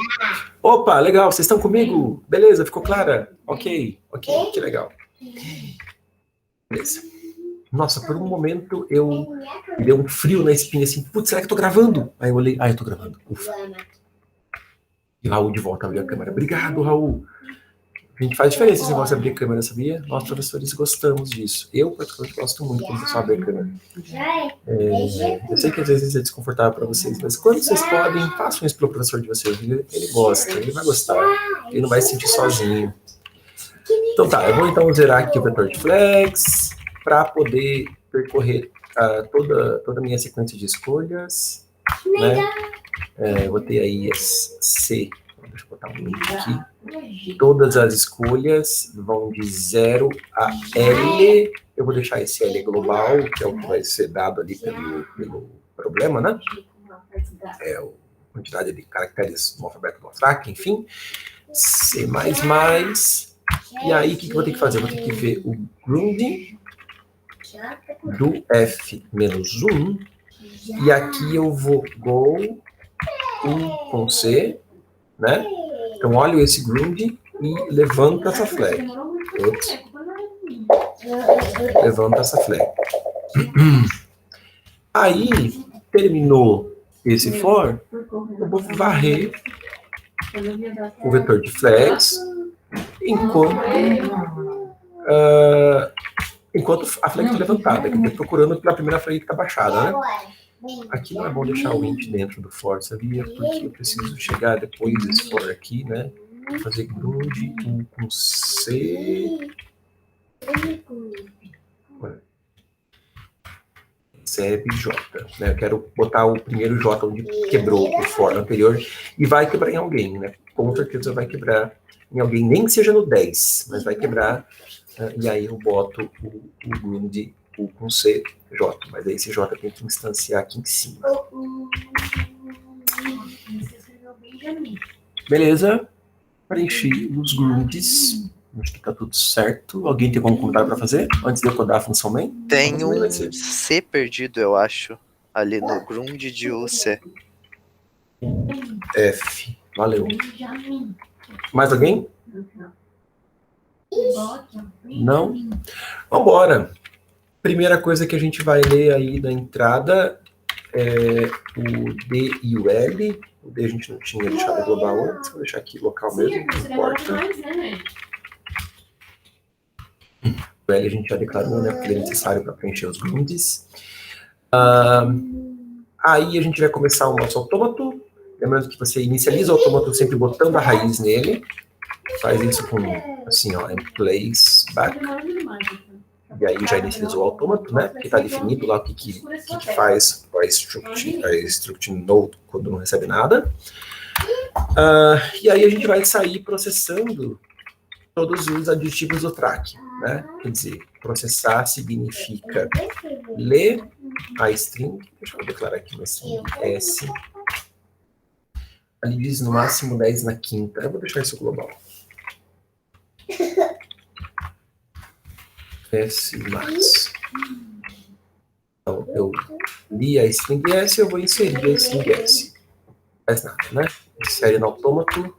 Opa, legal, vocês estão comigo? Beleza, ficou clara? Ok, que legal. Beleza. Nossa, por um momento me deu um frio na espinha, assim, putz, será que eu tô gravando? Aí eu olhei, eu tô gravando. Ufa. E Raul de volta abriu a câmera. Obrigado, Raul. A gente faz diferença esse negócio de abrir a câmera, sabia? Nós, professores, gostamos disso. Eu, particularmente, gosto muito quando o pessoal abre a câmera. Eu sei que às vezes é desconfortável para vocês, mas quando vocês podem, façam isso pelo professor de vocês. Ele gosta, ele vai gostar. Ele não vai se sentir sozinho. Então tá, eu vou então zerar aqui o vetor de flex para poder percorrer toda a minha sequência de escolhas. Né? Eu vou ter aí as C. Deixa eu botar um link aqui. Todas as escolhas vão de 0 a L. Eu vou deixar esse L global, que é o que vai ser dado ali pelo problema, né? É a quantidade de caracteres no alfabeto do Frac, enfim. C++. E aí, o que eu vou ter que fazer? Eu vou ter que ver o grounding do F-1. E aqui eu vou go 1 com C. Né? Então, olho esse ground e levanto essa flag. Levanta essa flag. Aí, terminou esse for, eu vou varrer o vetor de flags enquanto a flag está levantada. Eu estou procurando pela primeira flag que está baixada, né? Aqui não é bom deixar o int dentro do for, sabia? Porque eu preciso chegar depois desse for aqui, né? Fazer ground 1 com C. Recebe J. Né? Eu quero botar o primeiro J onde quebrou o for anterior e vai quebrar em alguém, né? Com certeza vai quebrar em alguém, nem que seja no 10, mas vai quebrar. E aí eu boto o ground U com C, J, mas aí esse J tem que instanciar aqui em cima. Beleza? Preenchi os grounds. Acho que tá tudo certo. Alguém tem algum comentário para fazer antes de eu codar a função main? Tem um C perdido, eu acho, ali no ground de UC. F. Valeu. Mais alguém? Não? Vambora. Primeira coisa que a gente vai ler aí da entrada é o D e o L. O D a gente não tinha deixado global antes, vou deixar aqui local mesmo, não importa. O L a gente já declarou, né, porque ele é necessário para preencher os grounds. Aí a gente vai começar o nosso autômato. Lembrando que você inicializa o autômato sempre botando a raiz nele. Faz isso com, assim, ó, em place back. E aí já inicializou o autômato, né? Porque está definido lá o que faz a struct node quando não recebe nada. E aí a gente vai sair processando todos os aditivos do track, né? Quer dizer, processar significa ler a string. Deixa eu declarar aqui uma string S. Ali diz no máximo 10 na quinta. Eu vou deixar isso global. S max. Então, eu li a string S, eu vou inserir a string S. Não faz nada, né? Insere no autômato.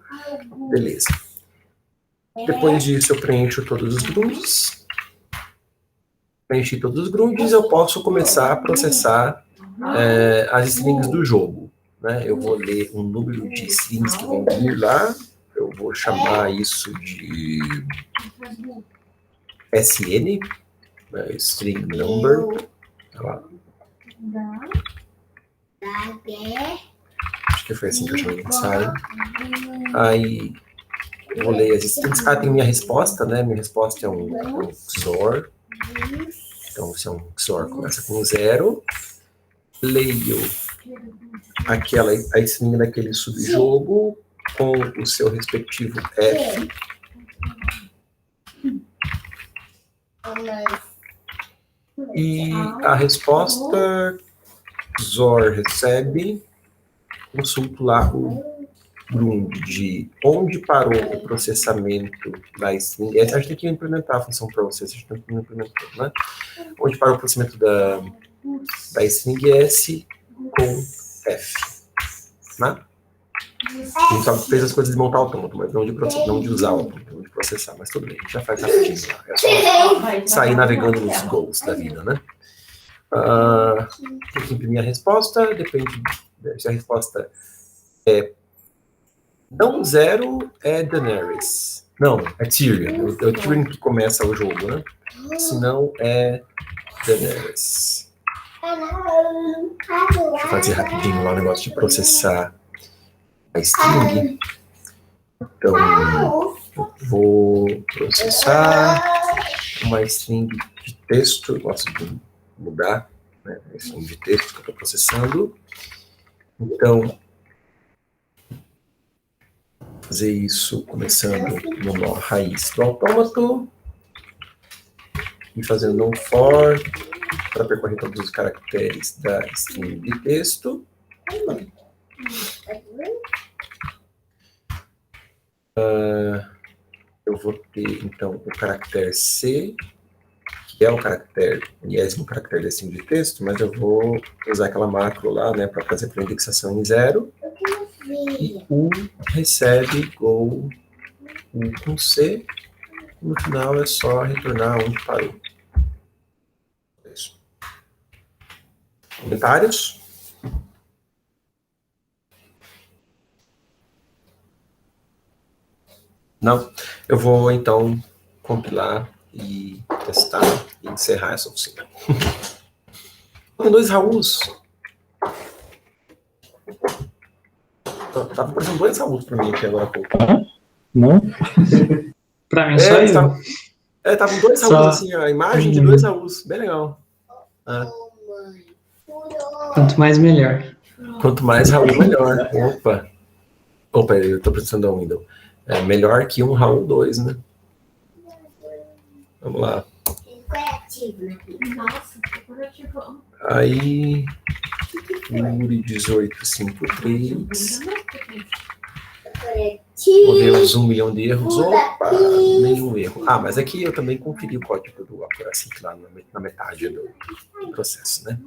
Beleza. Depois disso, eu preencho todos os grounds. Preenchi todos os grounds, eu posso começar a processar as strings do jogo. Né? Eu vou ler um número de strings que vão vir lá. Eu vou chamar isso de SN, né? String number. Lá. Acho que foi assim que eu chamei o ensaio. Aí eu vou ler as strings. Tem minha resposta, né? Minha resposta é um XOR. Então, se é um XOR, começa com 0. Leio a string daquele subjogo com o seu respectivo F. E a resposta XOR recebe, consulto lá o ground de onde parou o processamento da string. A gente tem que implementar a função process, a gente tem que implementar, né? Onde parou o processamento da string S com F. Né? A gente só fez as coisas de montar o autômato, mas não de usar o autômato, não de processar, mas tudo bem, a gente já faz rapidinho lá. É só sair navegando nos goals da vida, né? Tem que imprimir a resposta, depende se a resposta é Não, 0 é Daenerys. Não, é Tyrion. É o Tyrion que começa o jogo, né? Se não, é Daenerys. Deixa eu fazer rapidinho lá o negócio de processar a string. Então, eu vou processar uma string de texto. Eu gosto de mudar, né, a string de texto que eu estou processando. Então, fazer isso começando no nó raiz do autômato e fazendo non for para percorrer todos os caracteres da string de texto. Eu vou ter, então, o caractere C, que é o caractere, o 10º caractere da string de texto, mas eu vou usar aquela macro lá, né, para fazer a indexação em 0. E U recebe go U com C, e no final é só retornar onde parou. Isso. Comentários? Não? Eu vou, então, compilar e testar e encerrar essa oficina. Tem 2 Rauls. Tava aparecendo 2 Rauls para mim aqui agora há pouco. Não? Pra mim, só eu. Estavam 2 Só- Rauls, assim, a imagem de 2 Rauls. Bem legal. Quanto mais, melhor. Quanto mais Raul, melhor. Opa, eu tô precisando da Windows. É melhor que um Raul 2, né? Vamos lá. Aí, Uri 1853. Vou ver os 1 milhão de erros. Opa, nenhum erro. Ah, mas aqui eu também conferi o código do Aporacic lá na metade do processo, né?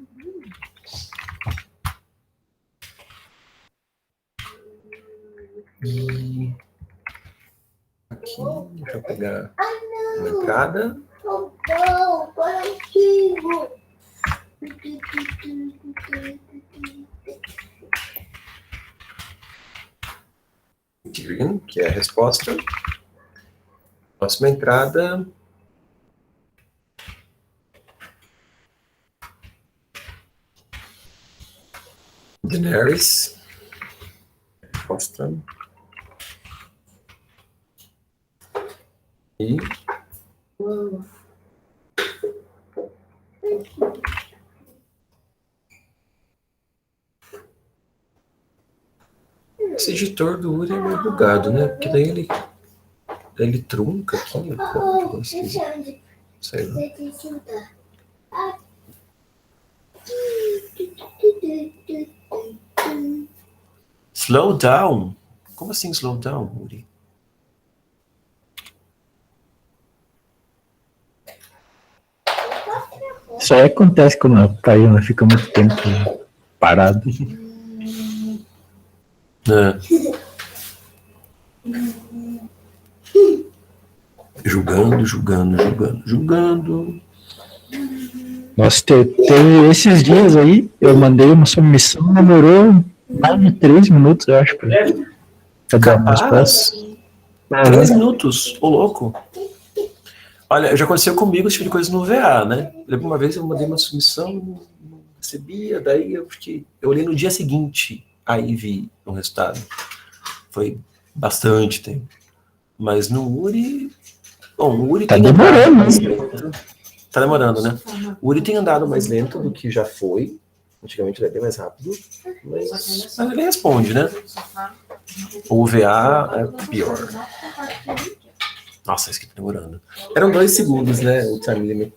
E aqui, deixa eu pegar uma entrada. Tyrion, que é a resposta. Próxima entrada. Daenerys. Resposta. E esse editor do Uri é meio bugado, né? Porque daí ele trunca aqui. Pô, sei lá. Slow down? Como assim slow down, Uri? Isso aí acontece quando a Kayana fica muito tempo parado. Julgando. Nossa, teve esses dias aí, eu mandei uma submissão, demorou mais de 3 minutos, eu acho, pra dar uma resposta. 3 minutos, ô louco. Olha, já aconteceu comigo esse tipo de coisa no VA, né? Uma vez eu mandei uma submissão, não recebia, daí eu olhei no dia seguinte, aí vi o resultado. Foi bastante tempo. Mas no Uri... Bom, o Uri Tá tem demorando, andado mais lento. Tá demorando, né? O Uri tem andado mais lento do que já foi. Antigamente ele é bem mais rápido. Mas ele responde, né? O VA é pior. Nossa, isso aqui tá demorando. Eram 2 segundos, né? O time limit.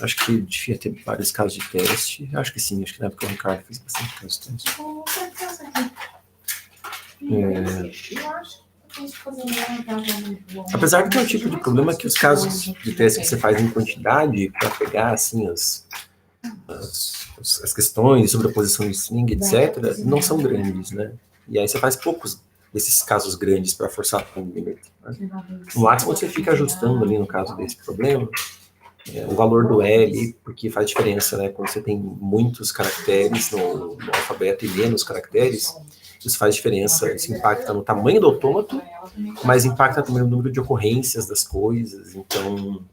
Acho que devia ter vários casos de teste. Acho que sim, acho que na época o Ricardo fez bastante casos de teste. Apesar de ter um tipo de problema que os casos de teste que você faz em quantidade, para pegar assim as questões sobre a posição de string, etc., não são grandes, né? E aí você faz poucos desses casos grandes para forçar o time limit. Né? No máximo você fica ajustando ali no caso desse problema, o valor do L, porque faz diferença, né? Quando você tem muitos caracteres no alfabeto e menos caracteres, isso faz diferença. Isso impacta no tamanho do autômato, mas impacta também no número de ocorrências das coisas. Então,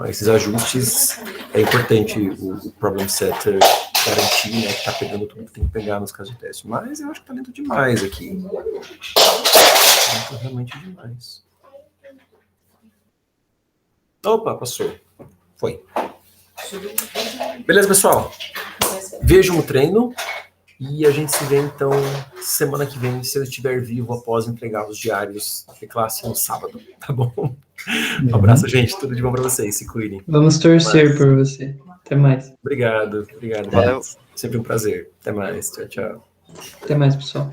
esses ajustes é importante o problem setter garantir, né, que está pegando tudo que tem que pegar nos casos de teste. Mas eu acho que está lento demais aqui. Lento realmente demais. Opa, passou. Foi. Beleza, pessoal? Vejam o treino e a gente se vê, então, semana que vem, se eu estiver vivo após entregar os diários de classe no sábado, tá bom? Um abraço, gente. Tudo de bom para vocês. Se cuidem. Vamos torcer por você. Até mais. Obrigado. Valeu. Sempre um prazer. Até mais. Tchau, tchau. Até mais, pessoal.